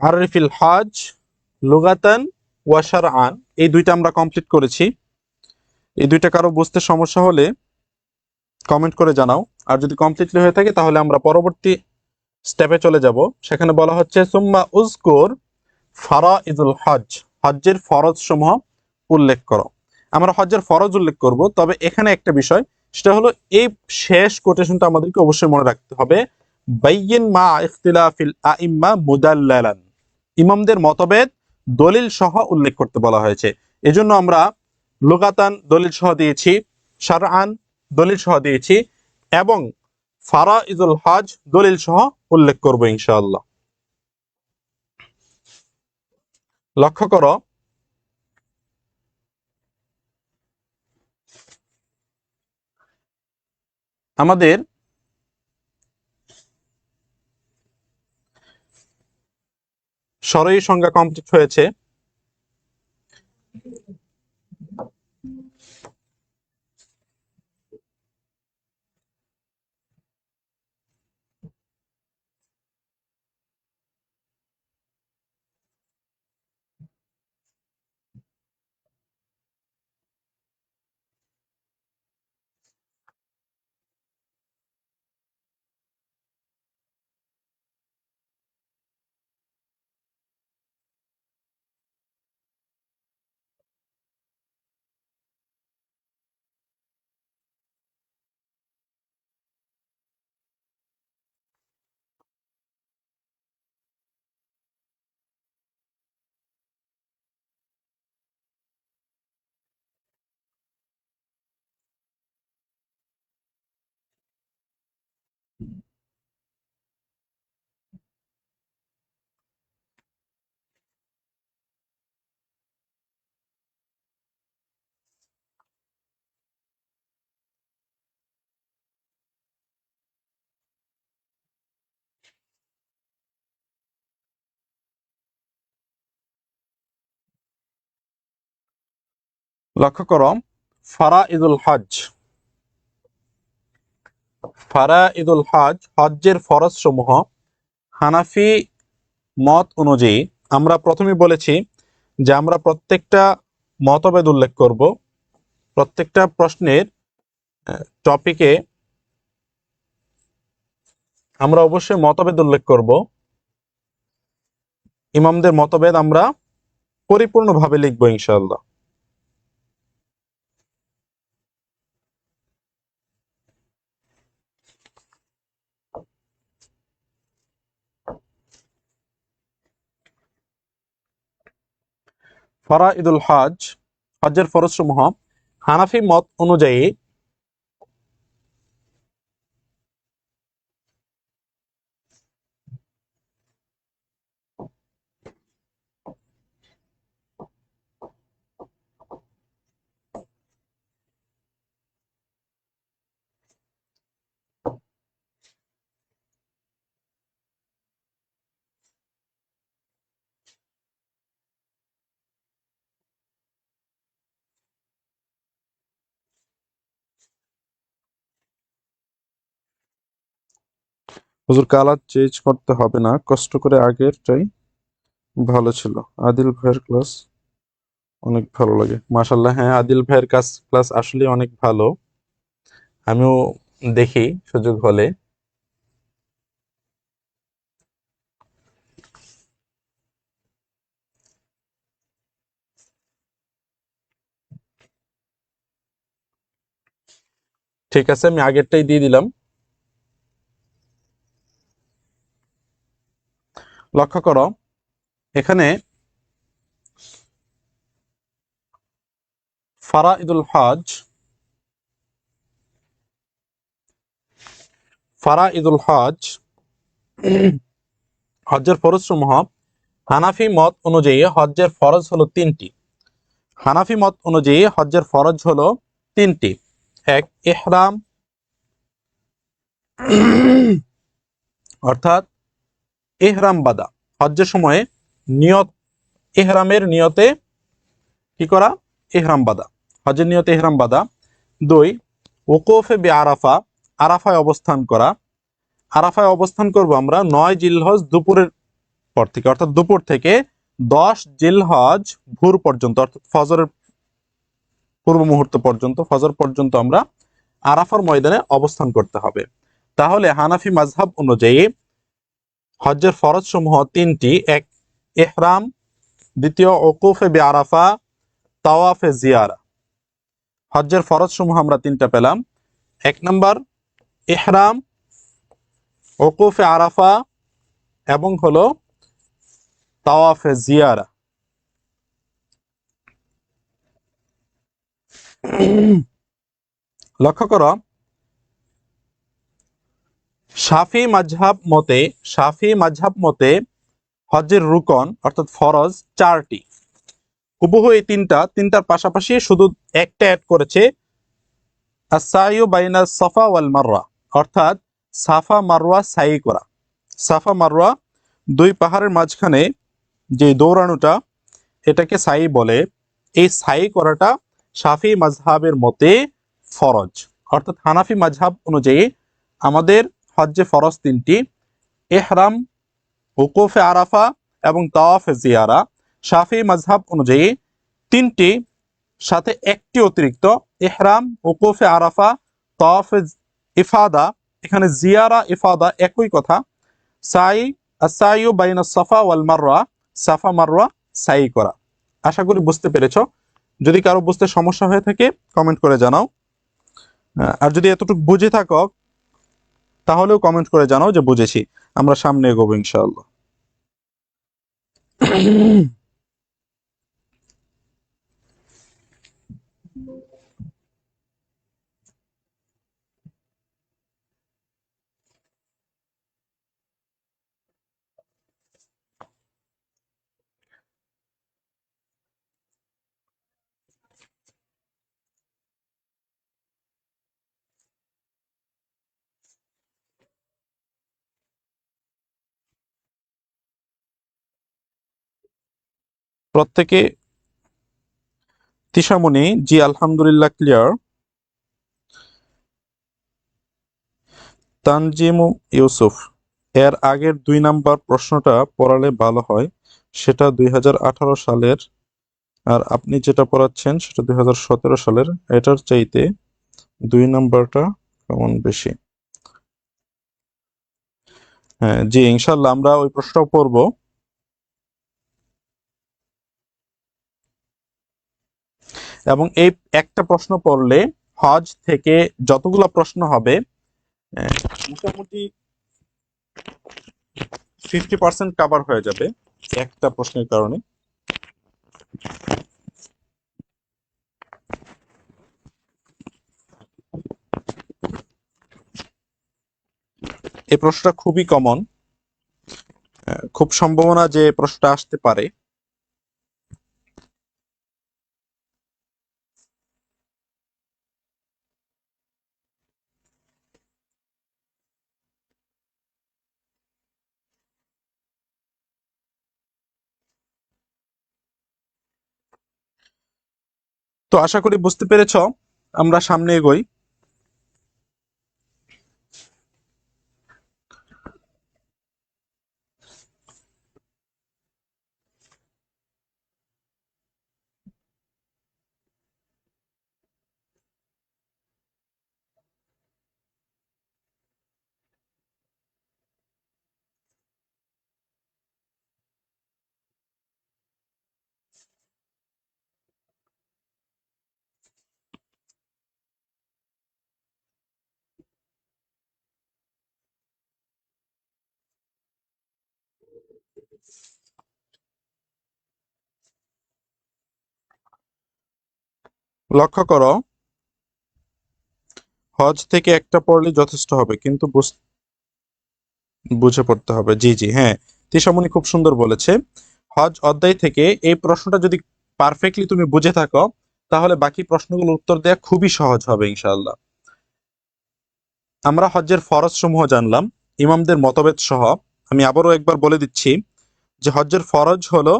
আরিফিল হজ লুগাতান ওয়া শারআন, এই দুইটা আমরা কমপ্লিট করেছি। এই দুইটা কারো বুঝতে সমস্যা হলে কমেন্ট করে জানাও। আর যদি কমপ্লিটলি হয়ে থাকে তাহলে আমরা পরবর্তী স্টেপে চলে যাব। সেখানে বলা হচ্ছে সুম্মা উযকুর ফারাইদুল হজ, হজ্জের ফরজ সমূহ উল্লেখ করো। আমরা হজ্জের ফরজ উল্লেখ করব, তবে এখানে একটা বিষয়, সেটা হলো এই শেষ কোটেশনটা আমাদেরকে অবশ্যই মনে রাখতে হবে, বাইয়িন মা ইখতিলাফিল আইম্মা মুদাল্লালান, ইমামদের মতভেদ দলিল সহ উল্লেখ করতে বলা হয়েছে। এজন্য আমরা লুগাতান দলিল সহ দিয়েছি, শারআন দলিল সহ দিয়েছি, এবং ফারাইদুল হজ দলিল সহ উল্লেখ করব ইনশাআল্লাহ। লক্ষ্য করো, আমাদের সরয়ী সংজ্ঞা কমপ্লিট হয়েছে। লক্ষ্য করো, ফারাইদুল হজ, ফারাইদুল হজ হজ্জের ফরজ সমূহ হানাফি মত অনুযায়ী, আমরা প্রথমে বলেছি যে আমরা প্রত্যেকটা মতভেদ উল্লেখ করব, প্রত্যেকটা প্রশ্নের টপিকে আমরা অবশ্যই মতভেদ উল্লেখ করব। ইমামদের মতভেদ আমরা পরিপূর্ণভাবে লিখবো ইনশাআল্লাহ। ফারাইদুল হজ হজ্জের ফরজ সমূহ হানাফি মত অনুযায়ী হুজুর কালার চেঞ্জ করতে হবে না, কষ্ট করে আগেরটাই ভালো ছিল। আদিল ভাইয়ের ক্লাস অনেক ভালো লাগে, মাশাল্লাহ। হ্যাঁ, আদিল ভাইয়ের ক্লাস আসলে অনেক ভালো, আমিও দেখি সুযোগ হলে। ঠিক আছে, আমি আগেরটাই দিয়ে দিলাম। লক্ষ্য করো, এখানে ফারাইদুল হজ, ফারাইদুল হজ হজ্জের ফরজ সমূহ হানাফি মত অনুযায়ী হজ্জের ফরজ হলো তিনটি। হানাফি মত অনুযায়ী হজ্জের ফরজ হলো তিনটি। এক, ইহরাম, অর্থাৎ ইহরাম বাদা, হজ্জের সময়ে নিয়ত, ইহরামের নিয়তে কি করা, ইহরাম বাদা, হজ্জের নিয়তে ইহরাম বাদা। দুই, ওকুফে বি আরাফা, আরাফায় অবস্থান করা। আরাফায় অবস্থান করব আমরা 9 জিলহজ দুপুরের পর থেকে, অর্থাৎ দুপুর থেকে 10 জিলহজ ভোর পর্যন্ত, অর্থাৎ ফজরের পূর্ব মুহূর্ত পর্যন্ত, ফজর পর্যন্ত আমরা আরাফার ময়দানে অবস্থান করতে হবে। তাহলে হানাফি মাযহাব অনুযায়ী হজ্জের ফরজ সমূহ তিনটি: এক, ইহরাম; দ্বিতীয়, উকুফে বি আরাফা; তাওয়াফে জিয়ারা। হজ্জের ফরজ সমূহ আমরা তিনটা পেলাম। এক নাম্বার ইহরাম, উকুফে আরাফা এবং হলো তাওয়াফে জিয়ারা। লক্ষ্য করো, শাফি মাযহাব মতে হজ্জের রুকন অর্থাৎ ফরজ 4টি। হুবহু এই তিনটার পাশাপাশি শুধু একটা অ্যাড করেছে, আস-সাইয়ু বাইনা সাফা ওয়াল মারওয়া, অর্থাৎ সাফা মারওয়া সাই করা। সাফা মারওয়া দুই পাহাড়ের মাঝখানে যে দৌড়ানোটা, এটাকে সাই বলে। এই সাই করাটা শাফি মাযহাবের মতে ফরজ। অর্থাৎ হানাফি মাযহাব অনুযায়ী আমাদের হজ্জে ফরজ তিনটি: ইহরাম, উকুফে আরাফা এবং তাওয়াফে জিয়ারা। শাফি মাযহাব অনুযায়ী তিনটি সাথে একটি অতিরিক্ত, ইহরাম, উকুফে আরাফা, তাওয়াফে ইফাদা। এখানে জিয়ারা ইফাদা একই কথা। সাই, আস-সাইয়ু বাইনা সাফা ওয়াল মারওয়া, সাফা মারওয়া সাই করা। আশা করি বুঝতে পেরেছো। যদি কারো বুঝতে সমস্যা হয়ে থাকে কমেন্ট করে জানাও। আর যদি এতটুকু বুঝে থাকো তাহলেও কমেন্ট করে জানাও যে বুঝেছি। আমরা সামনে এগোবো ইনশাআল্লাহ। প্রত্যেকে তিশামণি, জি আলহামদুলিল্লাহ ক্লিয়ার। তানজিমু ইউসুফ, এর আগের 2 নাম্বার প্রশ্নটা পড়ালে ভালো হয়, সেটা 2018 সালের, আর আপনি যেটা পড়াচ্ছেন সেটা 2017 সালের। এটার চাইতে 2 নাম্বারটা কেমন বেশি। হ্যাঁ জি, ইনশাল্লাহ আমরা ওই প্রশ্নটাও পড়বো। এবং এই একটা প্রশ্ন পড়লে হজ থেকে যতগুলো প্রশ্ন হবে মোটামুটি 50% কভার হয়ে যাবে একটা প্রশ্নের কারণে। এই প্রশ্নটা খুবই কমন, খুব সম্ভাবনা যে প্রশ্নটা আসতে পারে। তো আশা করি বুঝতে পেরেছ। আমরা সামনে এগোই। লক্ষ্য করো, হজ থেকে একটা পড়লে যথেষ্ট হবে, কিন্তু বুঝে পড়তে হবে। জি জি, হ্যাঁ, তিশামণি খুব সুন্দর বলেছে। হজ অধ্যায় থেকে এই প্রশ্নটা যদি পারফেক্টলি তুমি বুঝে থাকো তাহলে বাকি প্রশ্নগুলোর উত্তর দেওয়া খুবই সহজ হবে ইনশাআল্লাহ। আমরা হজ্জের ফরজ সমূহ জানলাম ইমামদের মতভেদ সহ। আমি আবারও একবার বলে দিচ্ছি যে হজ্জের ফরজ হলো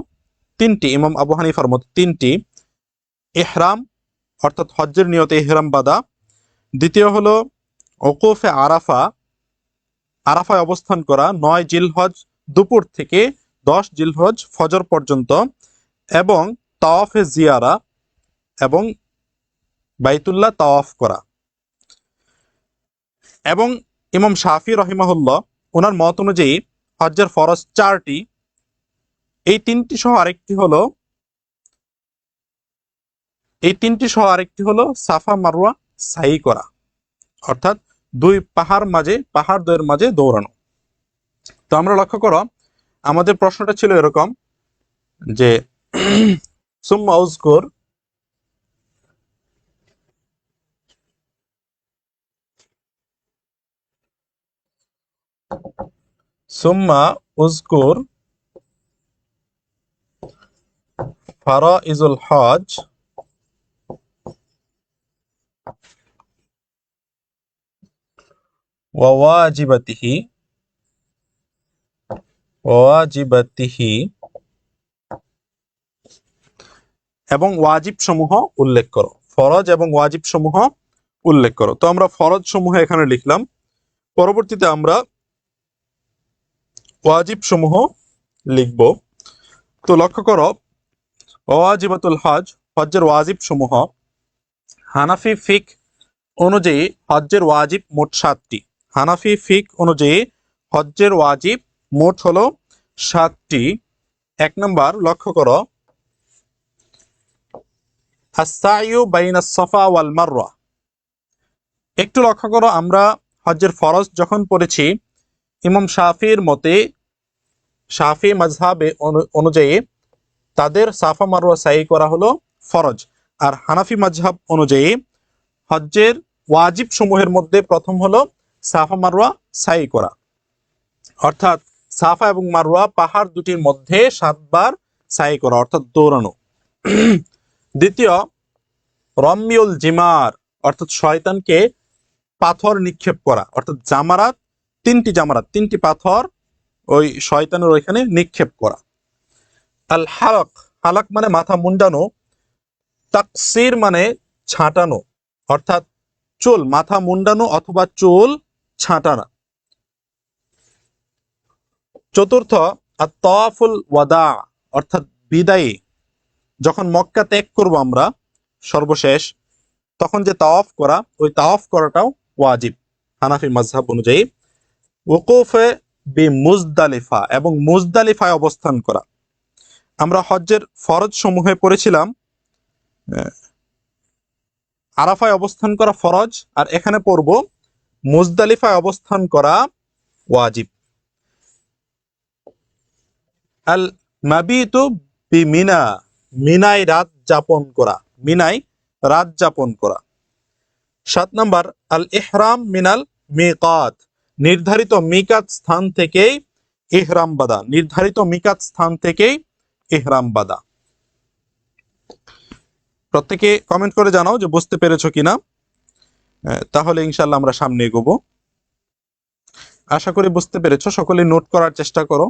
তিনটি, ইমাম আবু হানিফার মত তিনটি: ইহরাম অর্থাৎ হজ্জের নিয়তে ইহরাম বাঁধা; দ্বিতীয় হলো ওকুফে আরাফা, আরাফায় অবস্থান করা 9 জিলহজ দুপুর থেকে 10 জিলহজ ফজর পর্যন্ত এবং তাওয়াফে জিয়ারা এবং বাইতুল্লাহ তাওয়াফ করা। এবং ইমাম শাফি রহিমাহুল্লাহ ওনার মত অনুযায়ী হজ্জের ফরজ 4টি। এই তিনটি সহ আরেকটি হলো সাফা মারওয়া সাই করা, অর্থাৎ দুই পাহাড় দ্বয়ের মাঝে দৌড়ানো। তো আমরা লক্ষ্য করো আমাদের প্রশ্নটা ছিল এরকম যে সুম্মা উযকুর সুম্মা উযকুর ফারাইজুল হজ ওয়া ওয়াজিবাতিহি এবং ওয়াজিব সমূহ উল্লেখ করো। ফরজ এবং ওয়াজিব সমূহ উল্লেখ করো। তো আমরা ফরজ সমূহ এখানে লিখলাম, পরবর্তীতে আমরা ওয়াজিব সমূহ লিখব। তো লক্ষ্য করো ওয়াজিবাতুল হজ, হজ্জের ওয়াজিব সমূহ। হানাফি ফিক অনুযায়ী হজ্জের ওয়াজিব মোট 7টি। হানাফি ফিক অনুযায়ী হজ্জের ওয়াজিব মোট হলো 7টি। 1 নম্বর লক্ষ্য করো আস-সাইয়ু বাইনাস সাফা ওয়াল মারওয়া। একটু লক্ষ্য করো আমরা হজ্জের ফরজ যখন পড়েছি ইমাম শাফির মতে, শাফি মাযহাবে অনুযায়ী তাদের সাফা মারওয়া সাই করা হলো ফরজ। আর হানাফি মাযহাব অনুযায়ী হজ্জের ওয়াজিব সমূহের মধ্যে প্রথম হলো সাফা মারওয়া সাই করা, অর্থাৎ সাফা এবং মারওয়া পাহাড় দুটির মধ্যে 7 বার সাই করা, অর্থাৎ দৌড়ানো। দ্বিতীয় রম্মিউল জিমার, অর্থাৎ শয়তানকে পাথর নিক্ষেপ করা, অর্থাৎ তিনটি পাথর ওই শয়তানের ওইখানে নিক্ষেপ করা। আল হালাক, হালাক মানে মাথা মুন্ডানো, তাকসির মানে ছাঁটানো, অর্থাৎ চুল মাথা মুন্ডানো অথবা চুল ছাঁটানো। চতুর্থ আত-তাওয়াফুল ওয়াদা, অর্থাৎ বিদায়ী, যখন মক্কা ত্যাগ করব আমরা সর্বশেষ, তখন যে তাওয়াফ করা, ওই তাওয়াফ করাটাও ওয়াজিব হানাফি মাযহাব অনুযায়ী। ওকুফে বিমুজদালিফা, এবং মুজদালিফায় অবস্থান করা। আমরা হজ্জের ফরজ সমূহে পড়েছিলাম আরাফায় অবস্থান করা ফরজ, আর এখানে পড়ব মুজদালিফায় অবস্থান করা ওয়াজিব। আল মাবিতু বিমিনা, মিনায় রাত যাপন করা। 7 নাম্বার আল ইহরাম মিনাল মিকাত, নির্ধারিত মিকাত স্থান থেকেই ইহরাম বাঁধা। প্রত্যেকে কমেন্ট করে জানাও যে বুঝতে পেরেছো কিনা, তাহলে ইনশাআল্লাহ আমরা সামনে এগোবো। আশা করি বুঝতে পেরেছো। সকলে নোট করার চেষ্টা করো,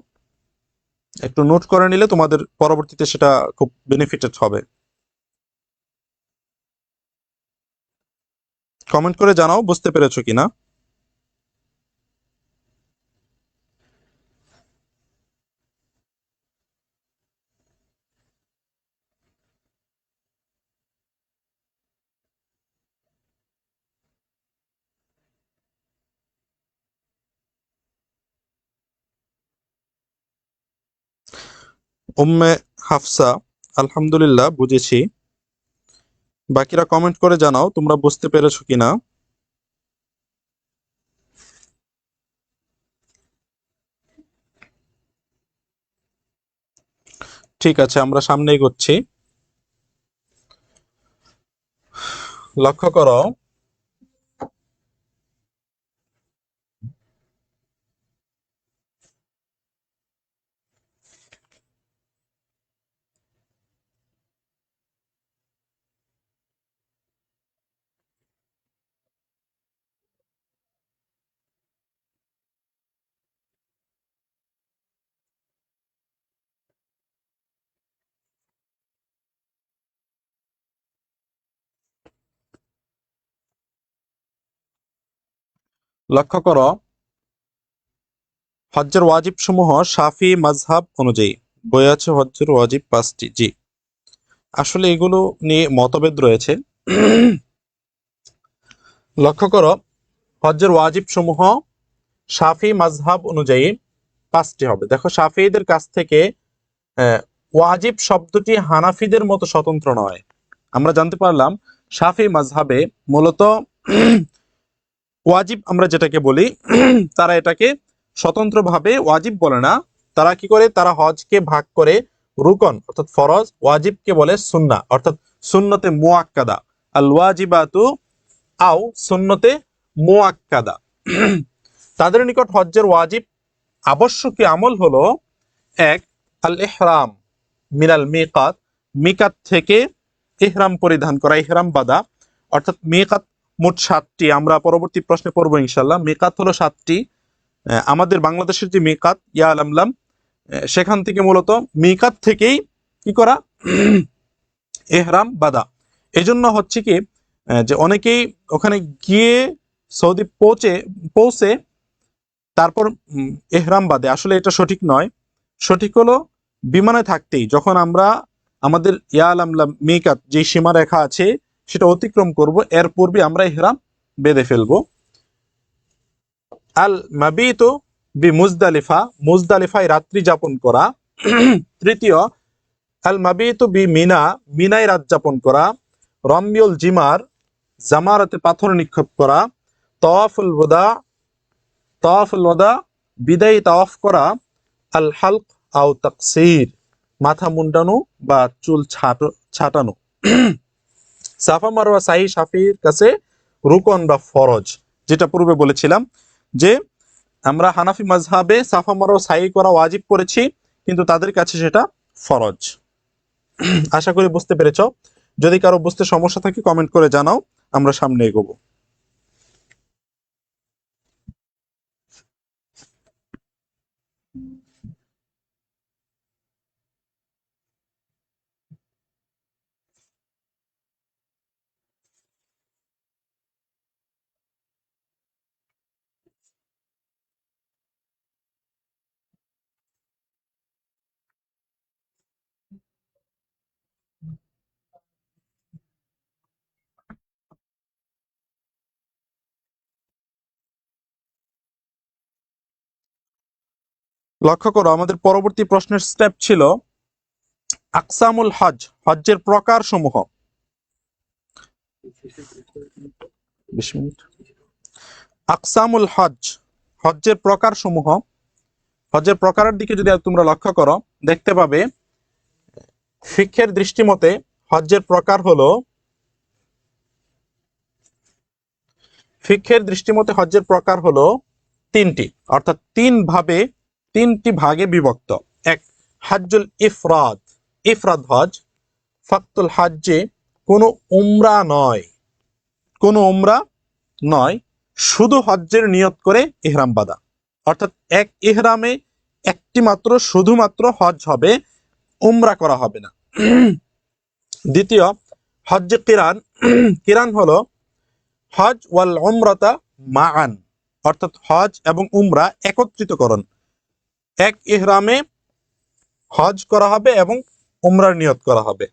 একটু নোট করে নিলে তোমাদের পরবর্তীতে সেটা খুব বেনিফিটেড হবে। কমেন্ট করে জানাও বুঝতে পেরেছো কিনা। উম্মে হাফসা, আলহামদুলিল্লাহ বুঝেছি। বাকিরা কমেন্ট করে জানাও তোমরা বুঝতে পেরেছো কিনা। ঠিক আছে, আমরা সামনে এগোচ্ছি। লক্ষ্য করো লক্ষ্য করো হজ্জের ওয়াজিব সমূহ শাফি মাযহাব অনুযায়ী। বই আছে হজ্জের ওয়াজিব 5টি। জি, আসলে এগুলো নিয়ে মতভেদ রয়েছে। লক্ষ্য করো, হজ্জের ওয়াজিব সমূহ শাফি মাযহাব অনুযায়ী 5টি হবে। দেখো, শাফিদের কাছ থেকে ওয়াজিব শব্দটি হানাফিদের মতো স্বতন্ত্র নয়। আমরা জানতে পারলাম শাফি মাযহাবে মূলত ওয়াজিব আমরা যেটাকে বলি, তারা এটাকে স্বতন্ত্রভাবে ওয়াজিব বলে না। তারা কি করে, তারা হজকে ভাগ করে রুকন অর্থাৎ ফরজ, ওয়াজিবকে বলে সুন্নাহ অর্থাৎ সুন্নতে মুআক্কাদা। আল ওয়াজিবাতু আও সুন্নতে মুআক্কাদা। তাদের নিকট হজ্জের ওয়াজিব আবশ্যকীয় আমল হলো, এক, আল ইহরাম মিনাল মিকাত, মিকাত থেকে ইহরাম পরিধান করা, ইহরাম বাঁধা। অর্থাৎ মিকাত মোট 7টি, আমরা পরবর্তী প্রশ্নে পড়বো ইনশাল্লাহ। মিকাত হলো 7টি। আমাদের বাংলাদেশের যে মিকাত ইয়া আলামলাম, সেখান থেকে মূলত মিকাত থেকেই কি করা, ইহরাম বাঁধা। এজন্য হচ্ছে কি, যে অনেকেই ওখানে গিয়ে সৌদি পৌঁছে তারপর ইহরাম বাঁধে। আসলে এটা সঠিক নয়। সঠিক হলো বিমানে থাকতেই যখন আমরা আমাদের ইয়া আলামলাম মিকাত যে সীমারেখা আছে সেটা অতিক্রম করব, এর পূর্বে আমরা ইহরাম বেঁধে ফেলবো। আল মাবিতু বি মুজদালিফা, মুজদালিফায় রাত্রি যাপন করা। তৃতীয়, আল মাবিতু বি মিনা, মিনায় রাত যাপন করা। রমিউল জিমার, জামারাতে পাথর নিক্ষেপ করা। তাওয়াফুল ওয়াদা, তাওয়াফুল ওয়াদা বিদায়ী তাওয়াফ করা। আল হালক আও তাকসির, মাথা মুন্ডানো বা চুল ছাটানো। সাফা মারওয়া সাহি শাফির কাছে রুকন বা ফরজ। যেটা পূর্বে বলেছিলাম যে আমরা হানাফি মাযহাবে সাফা মারওয়া সাহি করা ওয়াজিব করেছি, কিন্তু তাদের কাছে সেটা ফরজ। আশা করি বুঝতে পেরেছ। যদি কারো বুঝতে সমস্যা থাকে কমেন্ট করে জানাও, আমরা সামনে এগোবো। লক্ষ্য করো, আমাদের পরবর্তী প্রশ্নের স্টেপ ছিল আকসামুল হজ, হজ্জের প্রকার সমূহ। 20 মিনিট। আকসামুল হজ, হজ্জের প্রকার সমূহ। হজ্জের প্রকারের দিকে যদি তোমরা লক্ষ্য করো, দেখতে পাবে ফিকহের দৃষ্টিমতে হজ্জের প্রকার হলো, ফিকহের দৃষ্টিমতে হজ্জের প্রকার হলো 3টি, অর্থাৎ 3টি ভাগে বিভক্ত। এক, হজ্জুল ইফরাদ, ইফরাদ হজ। ফাকতুল হজ্জে, কোনো উমরা নয়, কোনো উমরা নয়, শুধু হজ্জের নিয়ত করে ইহরাম বাঁধা। অর্থাৎ এক ইহরামে একটি মাত্র, শুধুমাত্র হজ হবে, উমরা করা হবে না। দ্বিতীয়, হজ্জে কিরান। কিরান হলো হজ ওয়াল উমরাতা মাআন, অর্থাৎ হজ এবং উমরা একত্রিতকরণ। এক ইহরামে হজ করা হবে এবং উমরার নিয়ত করা হবে।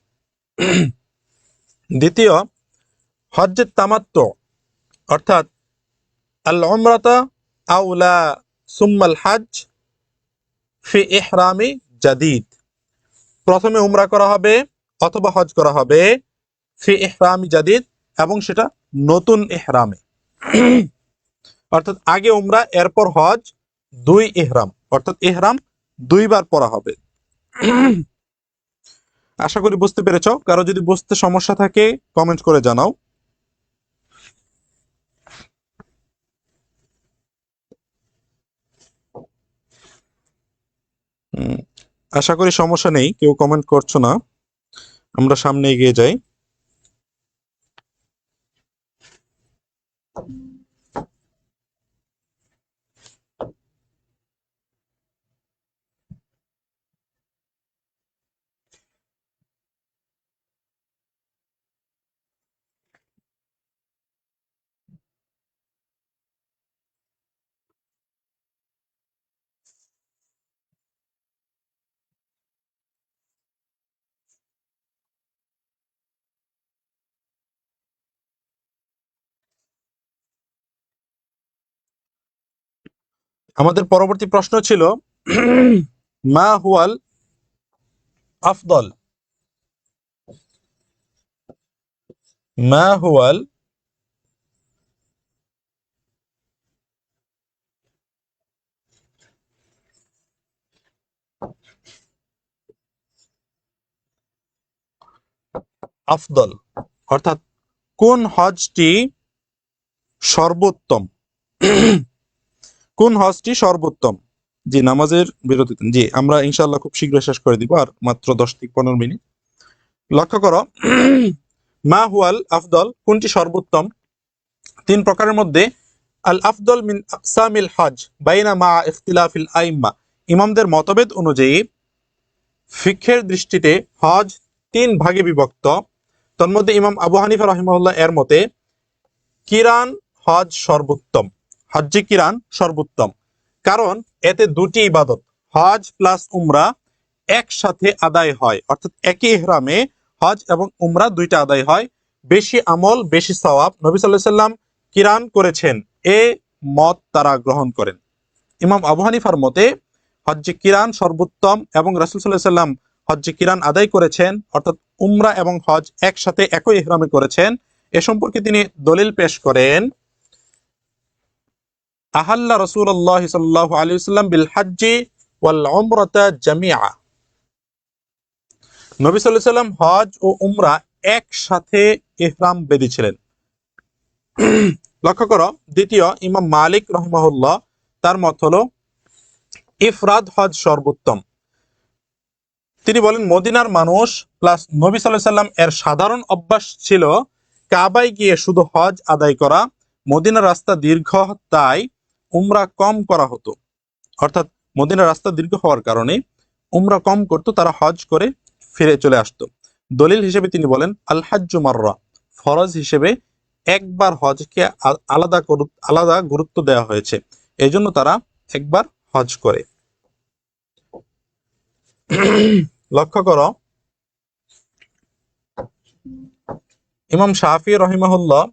দ্বিতীয়, হজ্জে তামাত্তু, অর্থাৎ আল উমরাতা আউলা সুম্মাল হজ ফি ইহরামি জাদিদ, প্রথমে উমরা করা হবে অথবা হজ করা হবে ফি ইহরামি জাদিদ, এবং সেটা নতুন ইহরামে। অর্থাৎ আগে উমরা এরপর হজ, 2 ইহরাম, অর্থাৎ ইহরাম 2বার পরা হবে। আশা করি বুঝতে পেরেছ। কারো যদি বুঝতে সমস্যা থাকে কমেন্ট করে জানাও। আশা করি সমস্যা নেই, কেউ কমেন্ট করছো না, আমরা সামনে এগিয়ে যাই। আমাদের পরবর্তী প্রশ্ন ছিল মা হুয়াল আফদল, মা হুয়াল আফদল, অর্থাৎ কোন হজটি সর্বোত্তম, কোন হজটি সর্বোত্তম। জি, নামাজের বিরতিতে, জি আমরা ইনশাআল্লাহ খুব শীঘ্রই শেষ করে দিব, আর মাত্র 10 থেকে 15 মিনিট। লক্ষ্য করো, মা হুয়াল আফদল, কোনটি সর্বোত্তম। 3 প্রকারের মধ্যে আল আফদল মিন আকসামিল হজ বাইনা মা ইখতিলাফিল আইম্মা, ইমামদের মতভেদ অনুযায়ী ফিকহের দৃষ্টিতে হজ 3 ভাগে বিভক্ত। তন্মধ্যে ইমাম আবু হানিফা রাহিমাহুল্লাহ এর মতে কিরান হজ সর্বোত্তম, হজ্জে কিরান সর্বোত্তম, কারণ এতে 2টি ইবাদত হজ প্লাস উমরা একসাথে আদায় হয়, অর্থাৎ একই ইহরামে হজ এবং উমরা 2টা আদায় হয়, বেশি আমল বেশি সওয়াব। নবী সাল্লাল্লাহু আলাইহি সাল্লাম কিরান করেছেন, এ মত তারা গ্রহণ করেন। ইমাম আবু হানিফার মতে হজ্জে কিরান সর্বোত্তম এবং রাসূল সাল্লাল্লাহু আলাইহি সাল্লাম হজ্জে কিরান আদায় করেছেন, অর্থাৎ উমরা এবং হজ একসাথে একই ইহরামে করেছেন। এ সম্পর্কে তিনি দলিল পেশ করেন, আহাল্লা রাসূলুল্লাহ সাল্লাল্লাহু আলাইহি ওয়াসাল্লাম বিল হজ্জি ওয়াল উমরাতা জামিআ, নবী সাল্লাল্লাহু আলাইহি সাল্লাম হজ ও উমরা একসাথে ইহরাম বেঁধেছিলেন। লক্ষ্য করো, দ্বিতীয় ইমাম মালিক রাহিমাহুল্লাহ, তার মত হলো ইফরাদ হজ সর্বোত্তম। তিনি বলেন মদিনার মানুষ প্লাস নবী সাল্লাল্লাহু আলাইহি সাল্লাম এর সাধারণ অভ্যাস ছিল কাবায় গিয়ে শুধু হজ আদায় করা, মদিনার রাস্তা দীর্ঘ তাই উমরা কম করা হতো, অর্থাৎ মদিনার রাস্তা দীর্ঘ হওয়ার কারণে উমরা কম করতো, তারা হজ করে ফিরে চলে আসতো। দলিল হিসেবে তিনি বলেন আল হাজ্জু মাররা, ফরজ হিসেবে একবার হজকে আলাদা গুরুত্ব দেওয়া হয়েছে, এই জন্য তারা একবার হজ করে। লক্ষ্য করো, ইমাম শাফি রহিমাহুল্লাহ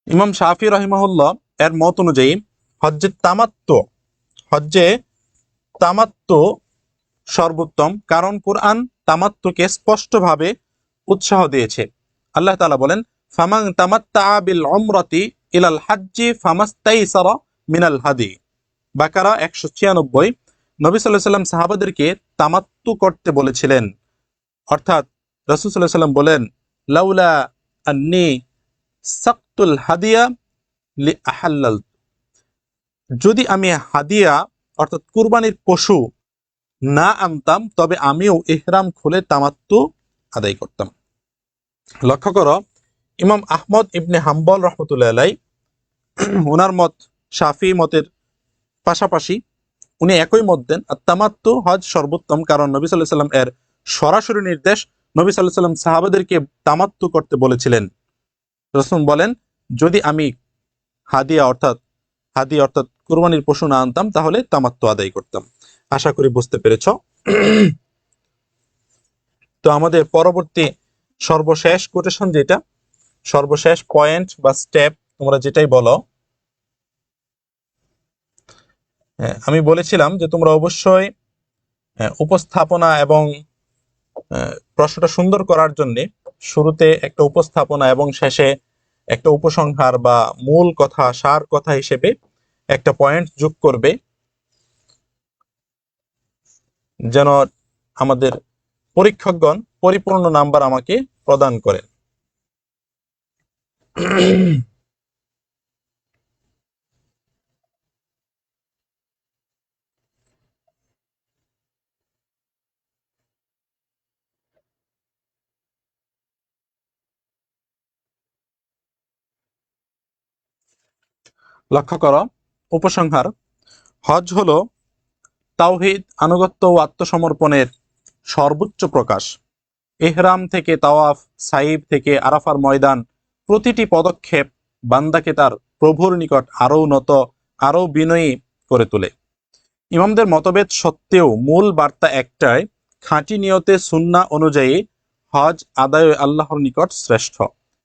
ইমাম শাফি রহিমাহুল্লাহ এর মত অনুযায়ী হজ্জে তামাত্তু সর্বোত্তম, কারণ কোরআন তামাত্তুকে স্পষ্টভাবে উৎসাহ দিয়েছে। আল্লাহ তাআলা বলেন ফামান তামাত্তা বিল উমরাতি ইলাল হাজ্জি ফামাস্তাইসারা মিনাল হাদি, বাকারা 196। নবী সাল্লাল্লাহু আলাইহি সাল্লাম সাহাবাদেরকে তামাত্তু করতে বলেছিলেন, অর্থাৎ রাসূল সাল্লাল্লাহু আলাইহি সাল্লাম বলেন লাউলা আন্নী সাকতুল হাদিয়া লি আহাল্লাল, যদি আমি হাদিয়া অর্থাৎ কুরবানির পশু না আনতাম তবে আমিও ইহরাম খুলে তামাত্তু আদায় করতাম। লক্ষ্য করো, ইমাম আহমদ ইবনে হাম্বল রহমতুল্লাহ আলাই, ওনার মত শাফি মতের পাশাপাশি উনি একই মত দেন তামাত্তু হজ সর্বোত্তম, কারণ নবী সাল্লাল্লাহু আলাইহি সাল্লাম এর সরাসরি নির্দেশ, নবী সাল্লাল্লাহু আলাইহি সাল্লাম সাহাবাদেরকে তামাত্তু করতে বলেছিলেন। রাসূল বলেন যদি আমি হাদিয়া অর্থাৎ কুরবানির পশু না আনতাম তাহলে তামাত্তু আদায় করতাম। আশা করি বুঝতে পেরেছ। তো আমাদের পরবর্তী সর্বশেষ কোটেশন, যেটা সর্বশেষ পয়েন্ট বা স্টেপ, তোমরা যেটাই বলো, আমি বলেছিলাম যে তোমরা অবশ্যই উপস্থাপনা এবং প্রশ্নটা সুন্দর করার জন্য শুরুতে একটা উপস্থাপনা এবং শেষে একটা উপসংহার বা মূল কথা, সার কথা হিসেবে একটা পয়েন্ট যোগ করবে, যেন আমাদের পরীক্ষকগণ পরিপূর্ণ নাম্বার আমাকে প্রদান করেন। লক্ষ্য করো, উপসংহার, হজ হলো তাওহীদ, আনুগত্য ও আত্মসমর্পণের সর্বোচ্চ প্রকাশ। ইহরাম থেকে তাওয়াফ, সাইব থেকে আরাফার ময়দান, প্রতিটি পদক্ষেপ বান্দাকে তার প্রভুর নিকট আরও নত, আরও বিনয়ী করে তোলে। ইমামদের মতভেদ সত্ত্বেও মূল বার্তা একটাই, খাঁটি নিয়তে সুন্নাহ অনুযায়ী হজ আদায় আল্লাহর নিকট শ্রেষ্ঠ।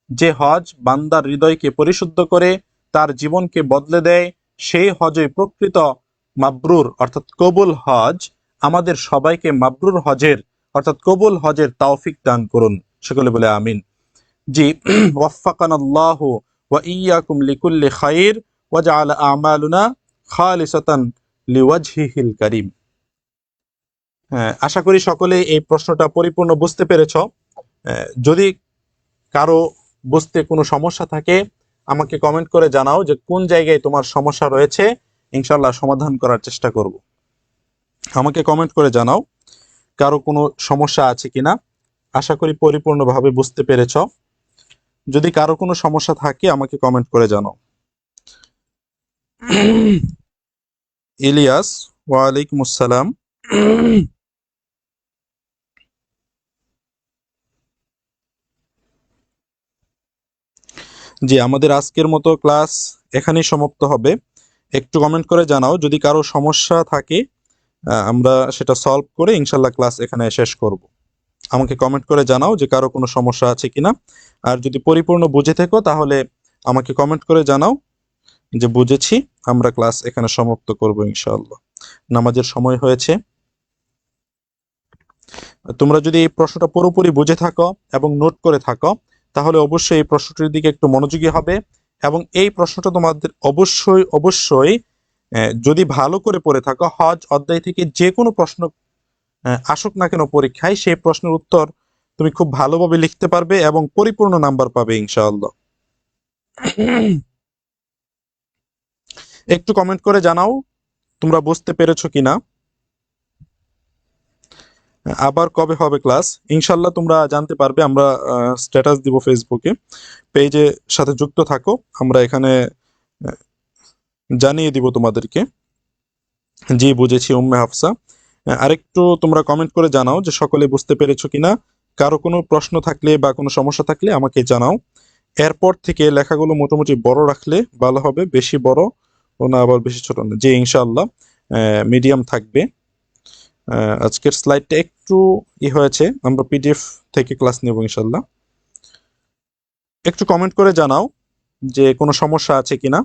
যে হজ বান্দার হৃদয়কে পরিশুদ্ধ করে তার জীবনকে বদলে দেয়, সেই হজই প্রকৃত মাবরুর অর্থাৎ কবুল হজ। আমাদের সবাইকে মাবরুর হজের অর্থাৎ কবুল হজের তৌফিক দান করুন, সকলে বলে আমিন। জি, ওয়াফাকানাল্লাহু ওয়া ইয়্যাকুম লিকুল্লি খাইর ওয়া জাআলা আমালুনা খালিসাতান লিওয়াজহিহিল কারীম। হ্যাঁ, আশা করি সকলে এই প্রশ্নটা পরিপূর্ণ বুঝতে পেরেছ। যদি কারো বুঝতে কোনো সমস্যা থাকে আমাকে কমেন্ট করে জানাও যে কোন জায়গায় তোমার সমস্যা রয়েছে, ইনশাআল্লাহ সমাধান করার চেষ্টা করব। আমাকে কমেন্ট করে জানাও কারো কোনো সমস্যা আছে কিনা। আশা করি পরিপূর্ণভাবে বুঝতে পেরেছ। যদি কারো কোনো সমস্যা থাকে আমাকে কমেন্ট করে জানাও। ইলিয়াস, ওয়ালাইকুম আসসালাম। জি, আমাদের আজকের মতো ক্লাস এখানেই সমাপ্ত হবে। একটু কমেন্ট করে জানাও যদি কারো সমস্যা থাকে, আমরা সেটা সলভ করে ইনশাল্লাহ ক্লাস এখানে শেষ করব। আমাকে কমেন্ট করে জানাও যে কারো কোনো সমস্যা আছে কিনা। আর যদি পরিপূর্ণ বুঝে থাকো তাহলে আমাকে কমেন্ট করে জানাও যে বুঝেছি। আমরা ক্লাস এখানে সমাপ্ত করব ইনশাআল্লাহ। নামাজের সময় হয়েছে। তোমরা যদি এই প্রশ্নটা পুরোপুরি বুঝে থাকো এবং নোট করে থাকো তাহলে অবশ্যই এই প্রশ্নটির দিকে একটু মনোযোগী হবে এবং এই প্রশ্নটা তোমাদের অবশ্যই অবশ্যই যদি ভালো করে পড়ে থাকো, হজ অধ্যায় থেকে যে কোনো প্রশ্ন আসুক না কেন পরীক্ষায়, সেই প্রশ্নের উত্তর তুমি খুব ভালোভাবে লিখতে পারবে এবং পরিপূর্ণ নাম্বার পাবে ইনশাআল্লাহ। একটু কমেন্ট করে জানাও তোমরা বুঝতে পেরেছো কিনা। আবার কবে হবে ক্লাস ইনশাল্লাহ তোমরা জানতে পারবে। আমরা স্ট্যাটাস দিব ফেসবুকে, পেজে সাথে যুক্ত থাকো, আমরা এখানে জানিয়ে দিব তোমাদেরকে। জি বুঝেছি উম্মে হাফসা। আরেকটু তোমরা কমেন্ট করে জানাও যে সকলে বুঝতে পেরেছো কিনা। কারো কোনো প্রশ্ন থাকলে বা কোনো সমস্যা থাকলে আমাকে জানাও। এরপর থেকে লেখাগুলো মোটামুটি বড় রাখলে ভালো হবে, বেশি বড় ও না আবার বেশি ছোট না। জি ইনশাআল্লাহ মিডিয়াম থাকবে। আজকের স্লাইডটা একটু হয়েছে, আমরা পিডিএফ থেকে ক্লাস নেব ইনশাআল্লাহ। একটু কমেন্ট করে জানাও যে কোনো সমস্যা আছে কিনা।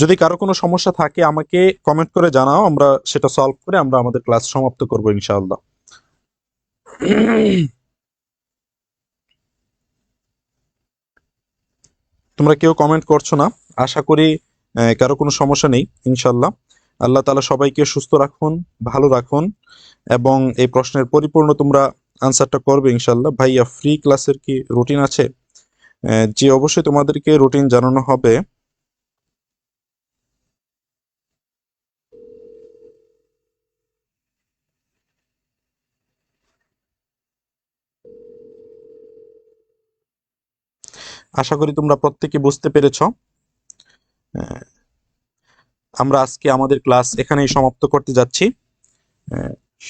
যদি কারো কোনো সমস্যা থাকে আমাকে কমেন্ট করে জানাও, আমরা সেটা সলভ করে আমরা আমাদের ক্লাস সমাপ্ত করব ইনশাআল্লাহ। তোমরা কেউ কমেন্ট করছো না, আশা করি কারো কোনো সমস্যা নেই ইনশাআল্লাহ। আল্লাহ তাআলা সবাইকে সুস্থ রাখুন, ভালো রাখুন এবং এই প্রশ্নের পরিপূর্ণ তোমরা আনসারটা করবে ইনশাআল্লাহ। ভাইয়া ফ্রি ক্লাসের কি রুটিন আছে? জি অবশ্যই তোমাদেরকে রুটিন জানানো হবে। আশা করি তোমরা প্রত্যেকে বুঝতে পেরেছ। আমরা আজকে আমাদের ক্লাস এখানেই সমাপ্ত করতে যাচ্ছি।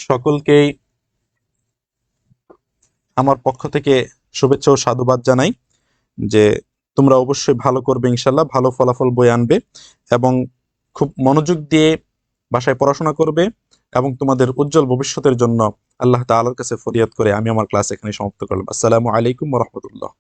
সকলকেই আমার পক্ষ থেকে শুভেচ্ছা ও সাধুবাদ জানাই যে তোমরা অবশ্যই ভালো করবে ইনশাল্লাহ, ভালো ফলাফল বয়ে আনবে এবং খুব মনোযোগ দিয়ে বাসায় পড়াশোনা করবে এবং তোমাদের উজ্জ্বল ভবিষ্যতের জন্য আল্লাহ তাআলার কাছে ফরিয়াদ করে আমি আমার ক্লাস এখানে সমাপ্ত করলাম। আসসালামু আলাইকুম ওয়া রাহমাতুল্লাহ।